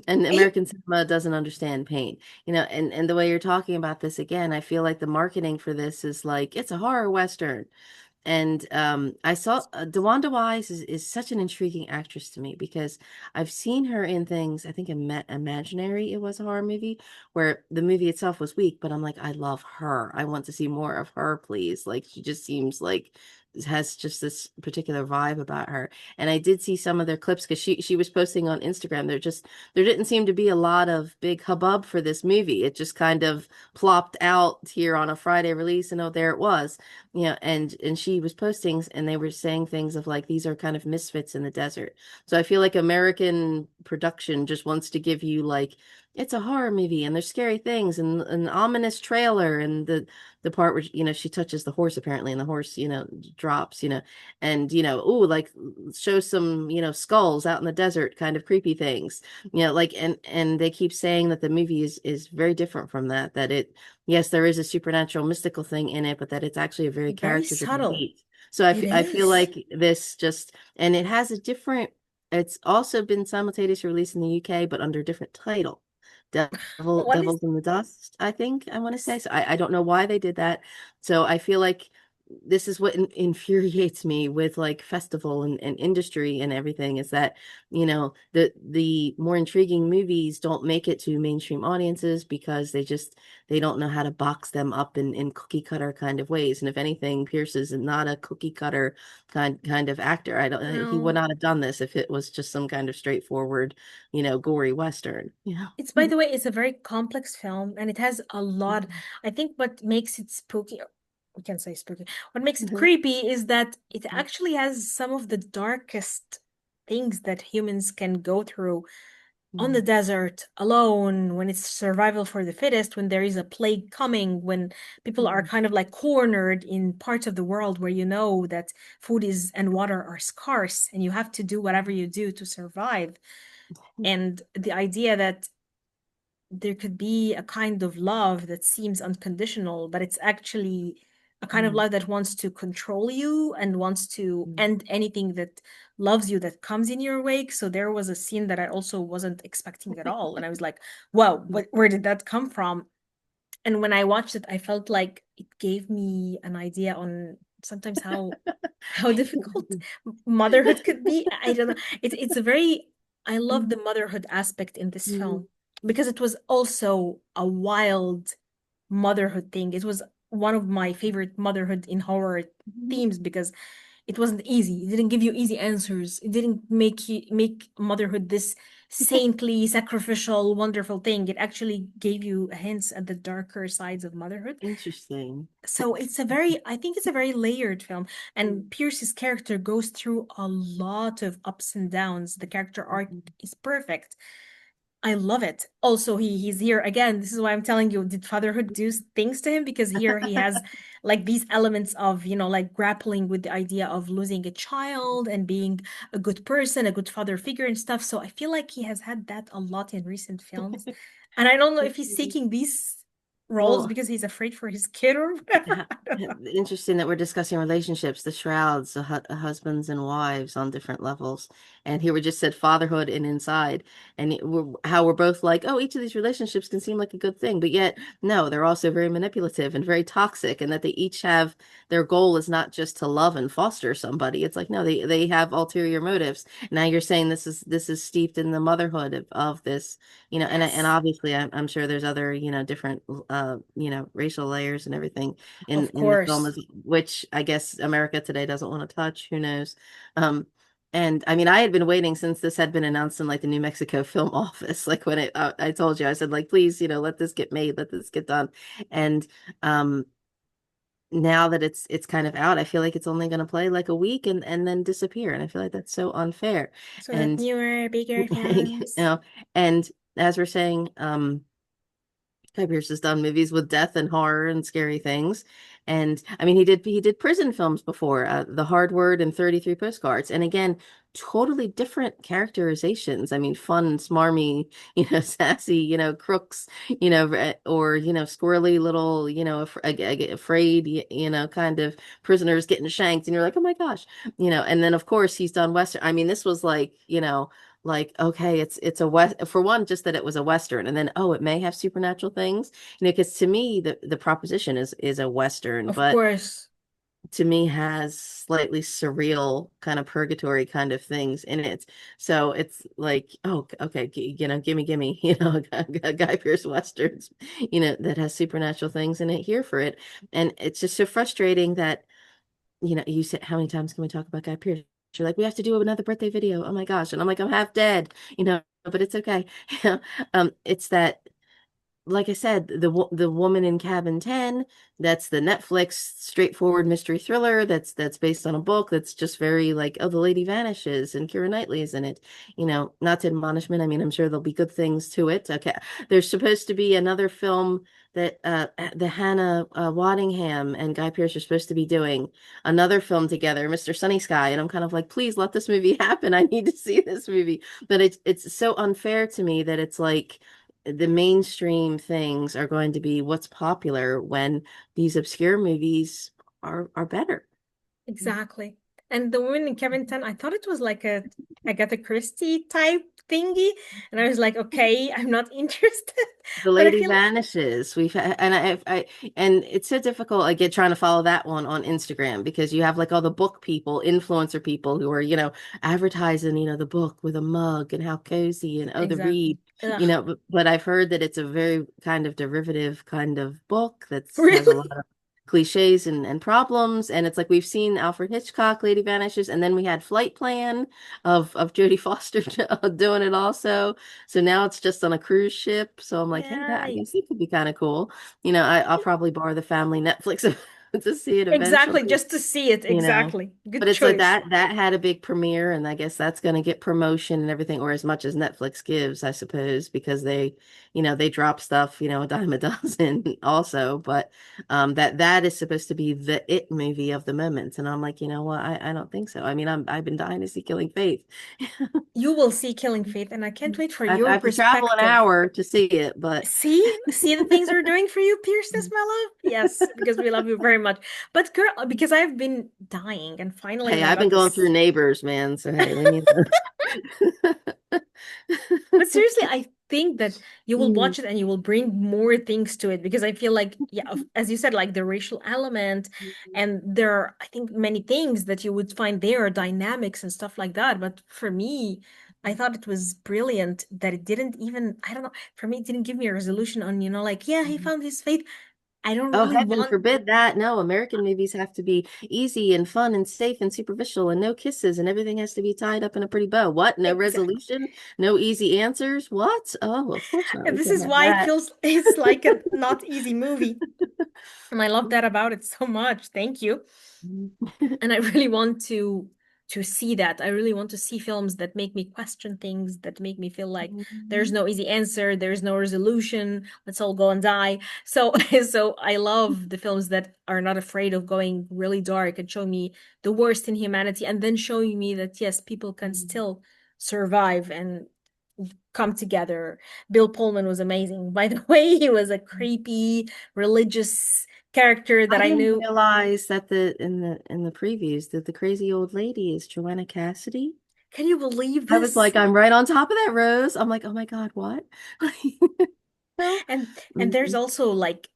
And He- American cinema doesn't understand pain. And the way you're talking about this again, I feel like the marketing for this is like it's a horror Western. And I saw DeWanda Wise is such an intriguing actress to me because I've seen her in things. I think Imaginary, it was a horror movie where the movie itself was weak, but I'm like, I love her. I want to see more of her, please. Like she just seems like has just this particular vibe about her. And I did see some of their clips because she was posting on Instagram. There didn't seem to be a lot of big hubbub for this movie. It just kind of plopped out here on a Friday release, and oh, there it was. And she was posting and they were saying things of like these are kind of misfits in the desert. So I feel like American production just wants to give you like it's a horror movie and there's scary things and an ominous trailer and the part where she touches the horse apparently and the horse drops and ooh, like show some skulls out in the desert, kind of creepy things, like and they keep saying that the movie is very different from that it yes, there is a supernatural mystical thing in it, but that it's actually a very Very character driven subtle. beat. So It I feel is. like this just, and it has a different, it's also been simultaneously released in the UK, but under a different title. What is Devils in the Dust, I think I want to say. So I don't know why they did that. So I feel like this is what infuriates me with like festival and industry and everything is that the more intriguing movies don't make it to mainstream audiences because they don't know how to box them up in cookie cutter kind of ways. And if anything, Pierce is not a cookie cutter kind of actor. I don't He would no. not have done this if it was just some kind of straightforward, gory Western. Yeah. It's, by the way, it's a very complex film and it has a lot. I think what makes it spooky, we can say spooky, what makes it creepy is that it actually has some of the darkest things that humans can go through on the desert, alone, when it's survival for the fittest, when there is a plague coming, when people are kind of like cornered in parts of the world where you know that food is and water are scarce and you have to do whatever you do to survive. And the idea that there could be a kind of love that seems unconditional, but it's actually a kind of love that wants to control you and wants to end anything that loves you that comes in your wake. So there was a scene that I also wasn't expecting at all. And I was like, wow, where did that come from? And when I watched it, I felt like it gave me an idea on sometimes how difficult motherhood could be. I don't know. It's a very I love the motherhood aspect in this film because it was also a wild motherhood thing. It was one of my favorite motherhood in horror themes because it wasn't easy. It didn't give you easy answers. It didn't make motherhood this saintly, sacrificial, wonderful thing. It actually gave you hints at the darker sides of motherhood. Interesting. So I think it's a very layered film. And Pierce's character goes through a lot of ups and downs. The character arc is perfect. I love it. Also, he's here again. This is why I'm telling you, did fatherhood do things to him? Because here he has like these elements of, like grappling with the idea of losing a child and being a good person, a good father figure and stuff. So I feel like he has had that a lot in recent films. And I don't know if he's seeking these roles Well, because he's afraid for his kid or whatever. ha- I don't know. interesting that we're discussing relationships, the shrouds, the husbands and wives on different levels. And here we just said fatherhood and inside, and how we're both like, oh, each of these relationships can seem like a good thing, but yet no, they're also very manipulative and very toxic, and that they each have their goal is not just to love and foster somebody. It's like no, they have ulterior motives. Now you're saying this is steeped in the motherhood of this, and Yes, obviously I'm sure there's other different racial layers and everything in of the film, course. as which I guess America today doesn't want to touch. Who knows? Um, and I mean, I had been waiting since this had been announced in like the New Mexico film office. Like when I told you, I said like, please, let this get made, let this get done. And um, now that it's kind of out, I feel like it's only going to play like a week and then disappear. And I feel like that's so unfair. So that And newer, bigger you films. know, and as we're saying, Guy Pearce has done movies with death and horror and scary things. And I mean, he did prison films before, The Hard Word and 33 Postcards. And again, totally different characterizations. I mean, fun, smarmy, sassy, crooks, or, squirrely little, afraid, kind of prisoners getting shanked. And you're like, oh my gosh, and then of course he's done Western. I mean, this was like okay, it's a west for one, just that it was a western, and then oh, it may have supernatural things, because to me the proposition is a western, Of but course. to me has slightly surreal kind of purgatory kind of things in it. So it's like, oh, okay, gimme, Guy Pearce westerns, that has supernatural things in it, here for it. And it's just so frustrating that you said, how many times can we talk about Guy Pearce? You're like, we have to do another birthday video. Oh my gosh. And I'm like, I'm half dead, but it's okay. It's that, like I said, the woman in Cabin 10, that's the Netflix straightforward mystery thriller that's based on a book that's just very like, oh, the lady vanishes and Keira Knightley is in it. Not to admonishment. I mean, I'm sure there'll be good things to it. Okay. There's supposed to be another film that the Hannah Waddingham and Guy Pearce are supposed to be doing another film together, Mr. Sunny Sky. And I'm kind of like, please let this movie happen. I need to see this movie. But it's so unfair to me that it's like the mainstream things are going to be what's popular when these obscure movies are better. Exactly. And the woman in Kevin 10, I thought it was like a Agatha Christie type thingy. And I was like, okay, I'm not interested. The But I lady feel vanishes. And it's so difficult. I get trying to follow that one on Instagram because you have like all the book people, influencer people who are, advertising, the book with a mug and how cozy and oh, the exactly. read, Ugh. but I've heard that it's a very kind of derivative kind of book that has a lot Really? of cliches and problems. And it's like we've seen Alfred Hitchcock, Lady Vanishes, and then we had Flight Plan of Jodie Foster doing it also. So now it's just on a cruise ship. So I'm like, hey, that I guess Yikes. it could be kind of cool. I'll probably borrow the family Netflix to see it Exactly, eventually, just to see it. you know. Exactly. But Good it's like choice. that had a big premiere, and I guess that's going to get promotion and everything, or as much as Netflix gives, I suppose, because they drop stuff, a dime a dozen also. But that is supposed to be the it movie of the moment, and I'm like, you know what? I don't think so. I mean, I've been dying to see Killing Faith. You will see Killing Faith, and I can't wait for I your have to travel an perspective. hour to see it, but See the things we're doing for you, Pierces, my love? Yes, because we love you very much. But girl, because I've been dying, and finally hey, I I've been got going through this. Neighbors, man. So hey, leave me alone. But seriously, I think that you will watch it and you will bring more things to it because I feel like, yeah, as you said, like the racial element, and there are, I think, many things that you would find there, dynamics and stuff like that. But for me, I thought it was brilliant that it didn't even, I don't know, for me, it didn't give me a resolution on, like, yeah, he found his faith. I don't Oh, really heaven want forbid that. No, American movies have to be easy and fun and safe and superficial and no kisses and everything has to be tied up in a pretty bow. What? No exactly. resolution? No easy answers? What? Oh, of course not. And We this can't is have why it that. feels it's like a not easy movie. And I love that about it so much. Thank you. And I really want to. to see that. I really want to see films that make me question things, that make me feel like there's Mhm. no easy answer, there's no resolution, let's all go and die. So so I love the films that are not afraid of going really dark and showing me the worst in humanity and then showing me that yes, people can still survive and come together. Bill Pullman was amazing. By the way, he was a creepy religious character that I I didn't knew. realize that the previews that the crazy old lady is Joanna Cassidy. Can you believe I was this? like, I'm right on top of that, Rose. I'm like, oh my God, what? No. And there's Mhm. also like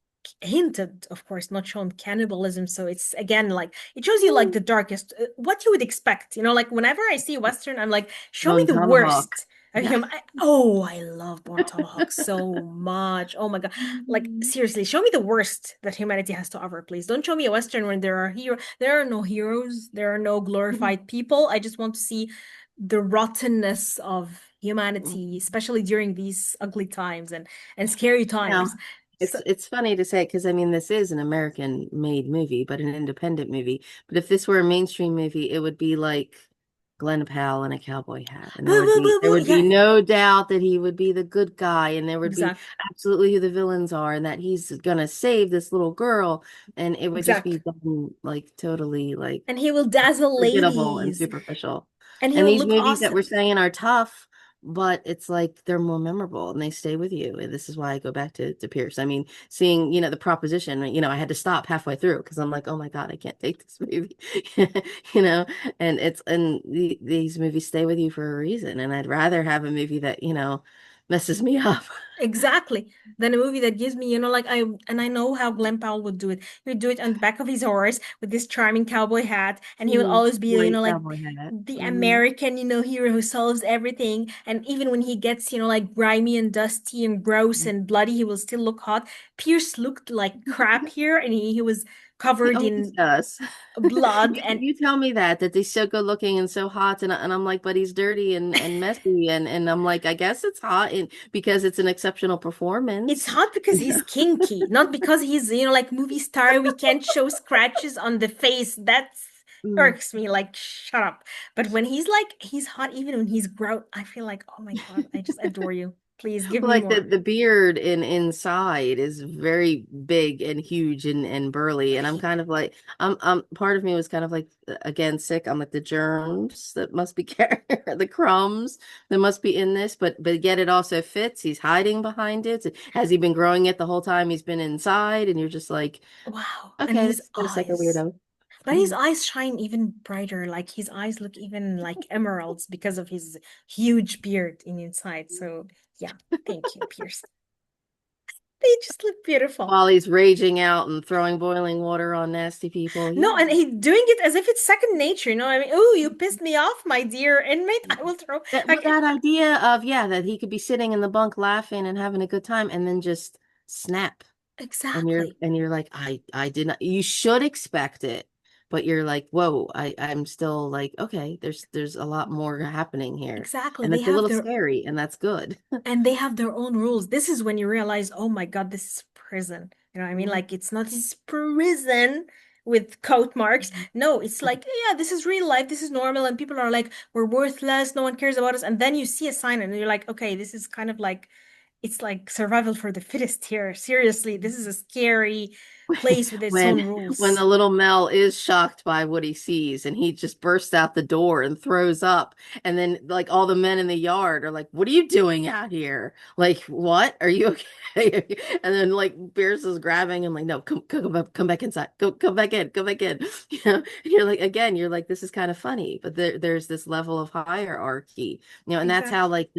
hinted, of course, not shown cannibalism. So it's again like it shows you like the darkest, what you would expect. You know, like whenever I see Western, I'm like, show me Bone the tomahawk. worst of Yeah. him. Oh, I love Born Tomahawk so much. Oh my God. Like Mhm. seriously, show me the worst that humanity has to offer, please. Don't show me a Western when there are no heroes, there are no glorified people. I just want to see the rottenness of humanity, especially during these ugly times and scary times. Now, So it's funny to say because I mean this is an American made movie, but an independent movie. But if this were a mainstream movie, it would be like Glenn Powell in a cowboy hat, and boo, boo, boo, there boo. would be Yeah, no doubt that he would be the good guy, and there would be exact, absolutely who the villains are, and that he's gonna save this little girl, and it would just be exact. done like totally like And he will dazzle forgettable and ladies, superficial. and he And will these look movies that we're awesome. saying are tough, but it's like they're more memorable and they stay with you. And this is why I go back to Pierce. I mean, seeing, the proposition, I had to stop halfway through because I'm like, oh my God, I can't take this movie. you know, and these movies stay with you for a reason. And I'd rather have a movie that, messes me up. Exactly. Than a movie that gives me, like I know how Glenn Powell would do it. He would do it on the back of his horse with this charming cowboy hat, and he would Mm, always be, great like cowboy hat. the Hmm. American, hero who solves everything. And even when he gets, like grimy and dusty and gross and bloody, he will still look hot. Pierce looked like crap here, and he was He covered always in does. blood You, and you tell me that he's so good looking and so hot, and I'm like, but he's dirty and messy, and I'm like, I guess it's hot and because it's an exceptional it's performance. hot because he's kinky, not because he's, like movie star. We can't show scratches on the face. That's Mm. irks me. Like, shut up. But when he's like, he's hot even when he's gross, I feel like, oh my God, I just adore you. Please give Well, me like the more. the beard inside is very big and huge and burly, and I'm kind of like, part of me was kind of like again sick. I'm like the germs that must be the crumbs that must be in this, but yet it also fits. He's hiding behind it. Has he been growing it the whole time he's been inside? And you're just like, Wow. And okay, his this looks like a eyes. weirdo. But his Mhm. eyes shine even brighter. Like his eyes look even like emeralds because of his huge beard in inside. So yeah, thank you, Pierce. They just look beautiful. While he's raging out and throwing boiling water on nasty people. No, Yeah. and he doing it as if it's second nature. You know what I mean? Oh, you pissed me off, my dear inmate. I will throw. But Like that idea of, yeah, that he could be sitting in the bunk laughing and having a good time and then just snap. And you're exactly, and you're like, I did not, you should expect it, but you're like, whoa, I'm still like, okay, there's a lot more happening here. exactly. And it's a little scary, and that's good. They have their own rules. This is when you realize, oh my God, this is prison. You know what I mean? Like it's not this prison with coat marks. No, it's like, yeah, this is real life. This is normal. And people are like, we're worthless. No one cares about us. And then you see a sign and you're like, okay, this is kind of like, it's like survival for the fittest here. Seriously, this is a scary place with its own When rules. the little Mel is shocked by what he sees and he just bursts out the door and throws up, and then like all the men in the yard are like, what are you doing out here? Like, what, are you okay? And then like Pierce is grabbing him like, no, come back inside, come back in, come back in. And you're like, again, you're like, this is kind of funny, but there's this level of hierarchy, and that's how Exactly. like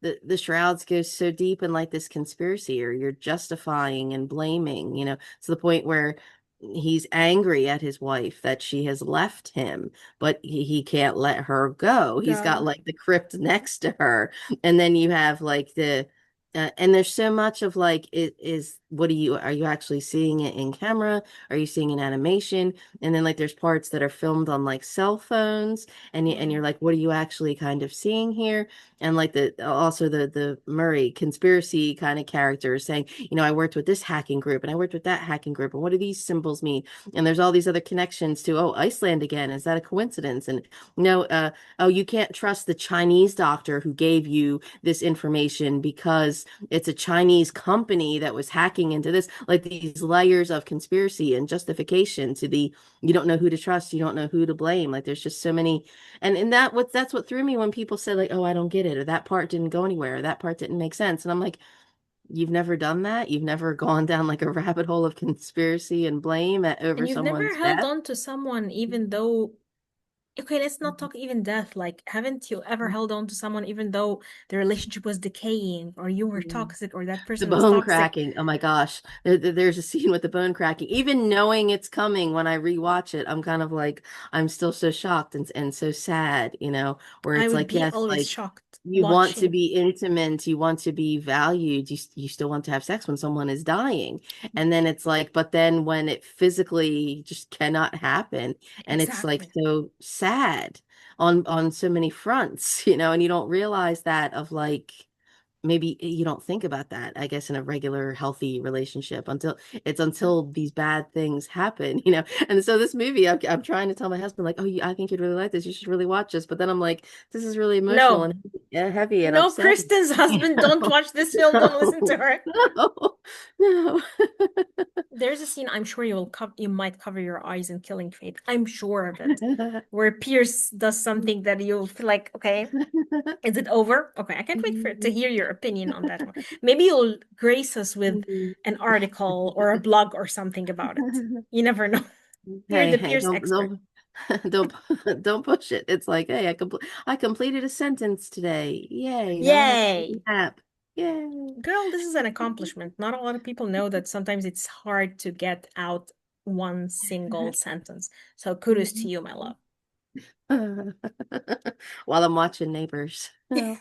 the Shrouds goes so deep in like this conspiracy, or you're justifying and blaming, to the point where he's angry at his wife that she has left him, but he can't let her go. He's got Go. like the crypt next to her. And then you have like and there's so much of like it is what are you actually seeing it in camera? Are you seeing an animation? And then like there's parts that are filmed on like cell phones, and Mm. you're like, what are you actually kind of seeing here? And like the also the Murray conspiracy kind of character saying, I worked with this hacking group and I worked with that hacking group, and what do these symbols mean? And there's all these other connections to, oh, Iceland again, is that a coincidence? And no, oh, you can't trust the Chinese doctor who gave you this information because it's a Chinese company that was hacking into this, like these layers of conspiracy and justification to the, you don't know who to trust, you don't know who to blame. Like there's just so many, and that's what threw me when people said like, oh, I don't get it, or that part didn't go anywhere, or that part didn't make sense. And I'm like, you've never done that? You've never gone down like a rabbit hole of conspiracy and blame And over you've never someone's held death? on to someone even though, okay, let's not talk even death. Like, haven't you ever held on to someone even though the relationship was decaying or you were toxic or that The person was bone toxic? cracking. Oh my gosh. There's a scene with the bone cracking. Even knowing it's coming when I rewatch it, I'm kind of like, I'm still so shocked and so sad, where I it's would like, be yes, always like shocked you want to watching. be intimate, you want to be valued, you still want to have sex when someone is dying. And then it's like, but then when it physically just cannot happen, and it's like Exactly. so sad on so many fronts, and you don't realize that of like, maybe you don't think about that, I guess, in a regular healthy relationship until these bad things happen, and so this movie, I'm trying to tell my husband like, oh, I think you'd really like this, you should really watch this, but then I'm like, this is really emotional No, and heavy and no, upsetting. Kristen's husband, don't watch this film. Don't listen to No, her. no, no. There's a scene I'm sure you might cover your eyes in Killing Fate. I'm sure of it, where Pierce does something that you'll feel like, okay, is it over? Okay, I can't wait for to hear your opinion on that one. Maybe you'll grace us with an article or a blog or something about it. You never know. You're Hey, the hey, Pierce expert. don't don't push it. It's like, hey, I completed a sentence today. Yay. Now I have Yay! an app. Yay. Girl, this is an accomplishment. Not a lot of people know that sometimes it's hard to get out one single sentence. So kudos to you, my love. While I'm watching Neighbors. Oh,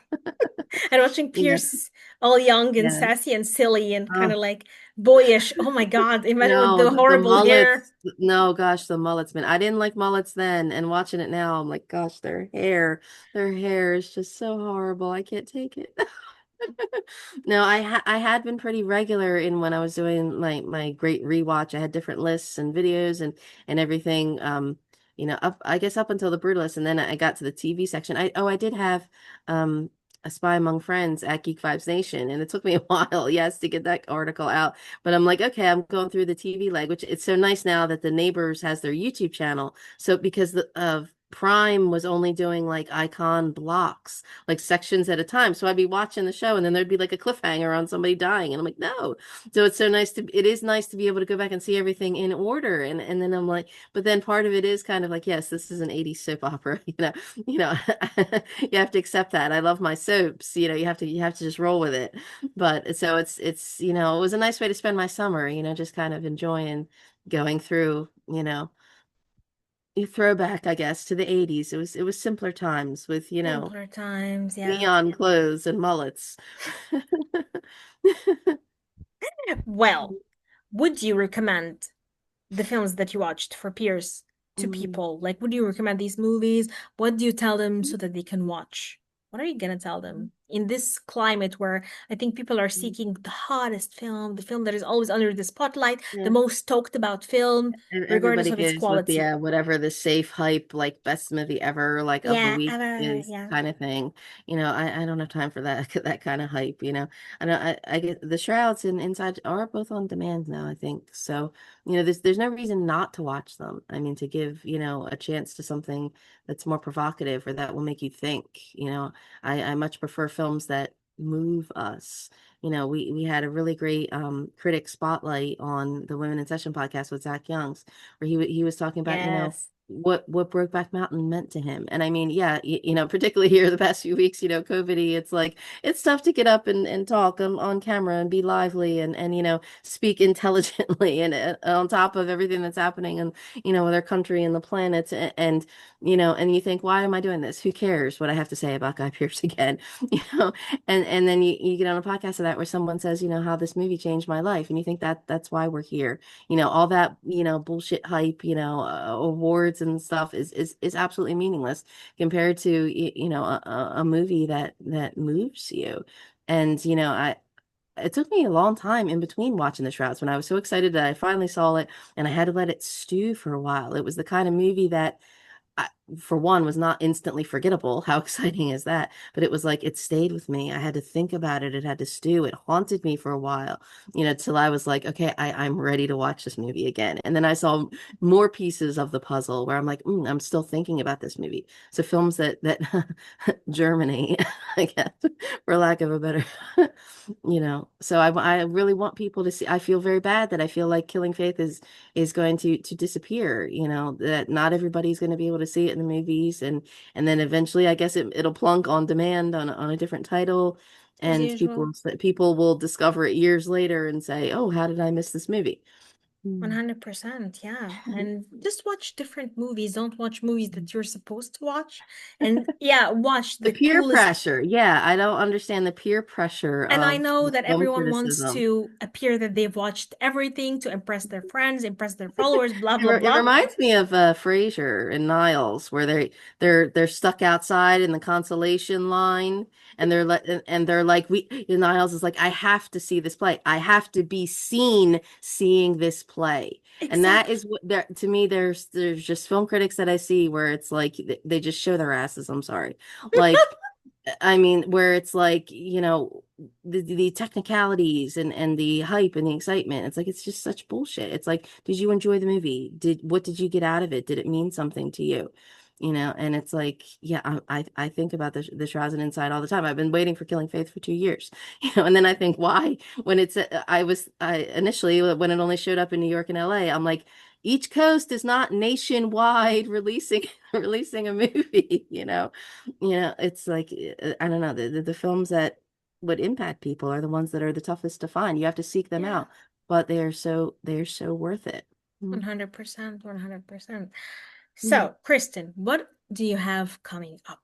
And watching yeah, Pierce all young and yeah. sassy and silly and kind Oh, of like boyish. Oh my God, imagine with no, the the horrible hair. mullets. No, gosh, the mullets, man. I didn't like mullets then, and watching it now, I'm like, gosh, their hair is just so horrible. I can't take it. No, I had been pretty regular in when I was doing my great rewatch. I had different lists and videos and everything. Up I guess up until the Brutalist, and then I got to the TV section. I did have um a Spy Among Friends at Geek Vibes Nation, and it took me a while, yes, to get that article out. But I'm like, okay, I'm going through the TV leg, which it's so nice now that the Neighbors has their YouTube channel. So because of Prime was only doing like icon blocks, like sections at a time. So I'd be watching the show and then there'd be like a cliffhanger on somebody dying. And I'm like, no. So it is nice to be able to go back and see everything in order. And then I'm like, but then part of it is kind of like, yes, this is an 80s soap opera, you know, you have to accept that. I love my soaps, you have to just roll with it. But so it was a nice way to spend my summer, just kind of enjoying going through, a throwback, I guess, to the 80s. It was simpler times with, Simpler times, yeah. neon clothes and mullets. Well, would you recommend the films that you watched for peers to Mm. people? Like, would you recommend these movies? What do you tell them so that they can watch? What are you gonna tell them in this climate where I think people are seeking the hottest film, the film that is always under the spotlight, the Yeah. most talked about film, regardless Everybody of its goes with the quality? whatever the safe hype, like best movie ever, like of the Yeah, week ever, is yeah. kind of thing. I don't have time for that that kind of hype. I know I get the Shrouds and Inside are both on demand now, I think. So, there's no reason not to watch them. I mean, to give, a chance to something that's more provocative or that will make you think. I much prefer films that move us. We had a really great critic spotlight on the Women in Session podcast with Zach Youngs, where he was talking about, Yes. what Brokeback Mountain meant to him. And I mean, yeah, particularly here the past few weeks, COVID-y, it's like it's tough to get up and talk on camera and be lively and speak intelligently and on top of everything that's happening and with our country and the planet and you think, why am I doing this? Who cares what I have to say about Guy Pearce again? You know, and then you get on a podcast of that where someone says, how this movie changed my life, and you think that's why we're here. All that, bullshit hype, awards and stuff is absolutely meaningless compared to, a movie that moves you. And, it took me a long time in between watching the Shrouds when I was so excited that I finally saw it and I had to let it stew for a while. It was the kind of movie that I, for one, was not instantly forgettable. How exciting is that? But it was like it stayed with me. I had to think about it. It had to stew. It haunted me for a while, till I was like, okay, I'm ready to watch this movie again. And then I saw more pieces of the puzzle where I'm like, I'm still thinking about this movie. So films that Germany, I guess, for lack of a better, So I really want people to see. I feel very bad that I feel like Killing Faith is going to disappear, that not everybody's going to be able to see it in the movies and then eventually I guess it'll plunk on demand on a different title As and usual. people will discover it years later and say, "Oh, how did I miss this movie?" Mm. 100%, yeah. And just watch different movies. Don't watch movies that you're supposed to watch. And yeah, watch The the peer coolest. pressure. Yeah, I don't understand the peer pressure And I of know that film everyone wants criticism. to appear that they've watched everything to impress their friends, impress their followers, blah, blah, It blah. reminds me of Frasier and Niles, where they're stuck outside in the consolation line, and they're like Niles is like, I have to see this play. I have to be seen seeing this play, and that Exactly. is what there to me. There's just film critics that I see where it's like they just show their asses. I'm sorry, like. I mean, where it's like, the technicalities and the hype and the excitement. It's like it's just such bullshit. It's like, did you enjoy the movie? What did you get out of it? Did it mean something to you? And it's like, yeah, I think about the Shrouds and Inside all the time. I've been waiting for Killing Faith for 2 years, and then I think why when I initially when it only showed up in New York and LA, I'm like, each coast is not nationwide releasing releasing a movie, it's like I don't know, the films that would impact people are the ones that are the toughest to find. You have to seek them Yeah, out, but they're so worth it. Mm. 100%, 100%. Mm. So, Kristen, what do you have coming up?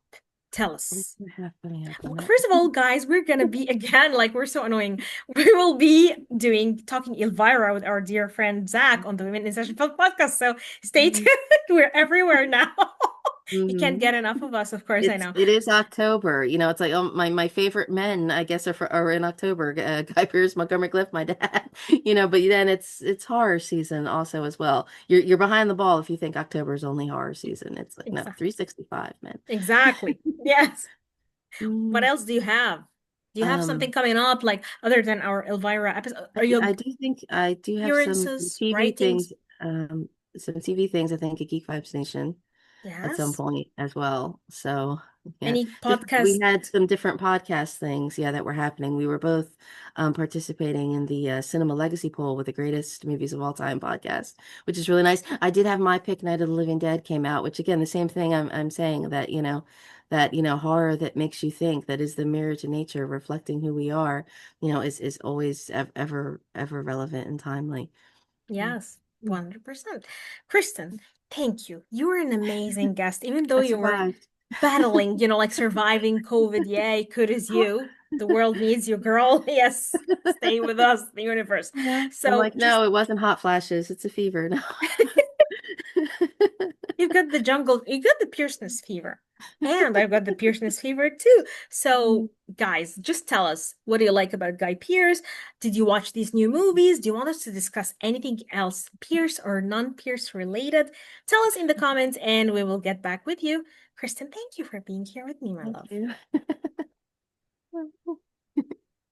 Tell What us. do I have coming up on it? First of all, guys, we're gonna be again, like we're so annoying. We will be doing talking Elvira with our dear friend Zach on the Women in Session Film podcast. So stay tuned. We're everywhere now. You can't Mm-hmm. get enough of us, of course, I know. It is October. It's like, oh, my favorite men, I guess, are in October. Guy Pearce, Montgomery Clift, my dad. But then it's horror season also as well. You're behind the ball if you think October is only horror season. It's like no, Exactly. 365, man. Exactly. Yes. What Mm, else do you have? Do you have something um, coming up, like other than our Elvira episode? Are you I do think I do have some appearances, TV writings? things, I think at Geek Vibes Nation at some Yes. point as well. So yeah, Any we podcast? had some different podcast things, yeah, that were happening. We were both participating in the Cinema Legacy poll with the greatest movies of all time podcast, which is really nice. I did have my pick, Night of the Living Dead came out, which again, the same thing I'm saying that, horror that makes you think, that is the mirror to nature, reflecting who we are, is always ever relevant and timely. Mm. Yes, 100%. Kristen, thank you. You were an amazing guest, even though I you were survived. battling, like surviving COVID. Yay, good as you. The world needs you, girl. Yes, stay with us, the universe. Yeah. I'm So like, just no, it wasn't hot flashes. It's a fever. No. you've got the jungle, you got the Pearceness fever. And I've got the Pearceness fever too. So, guys, just tell us, what do you like about Guy Pearce? Did you watch these new movies? Do you want us to discuss anything else, Pierce or non-Pierce related? Tell us in the comments and we will get back with you. Kristen, thank you for being here with me, my Thank love. you.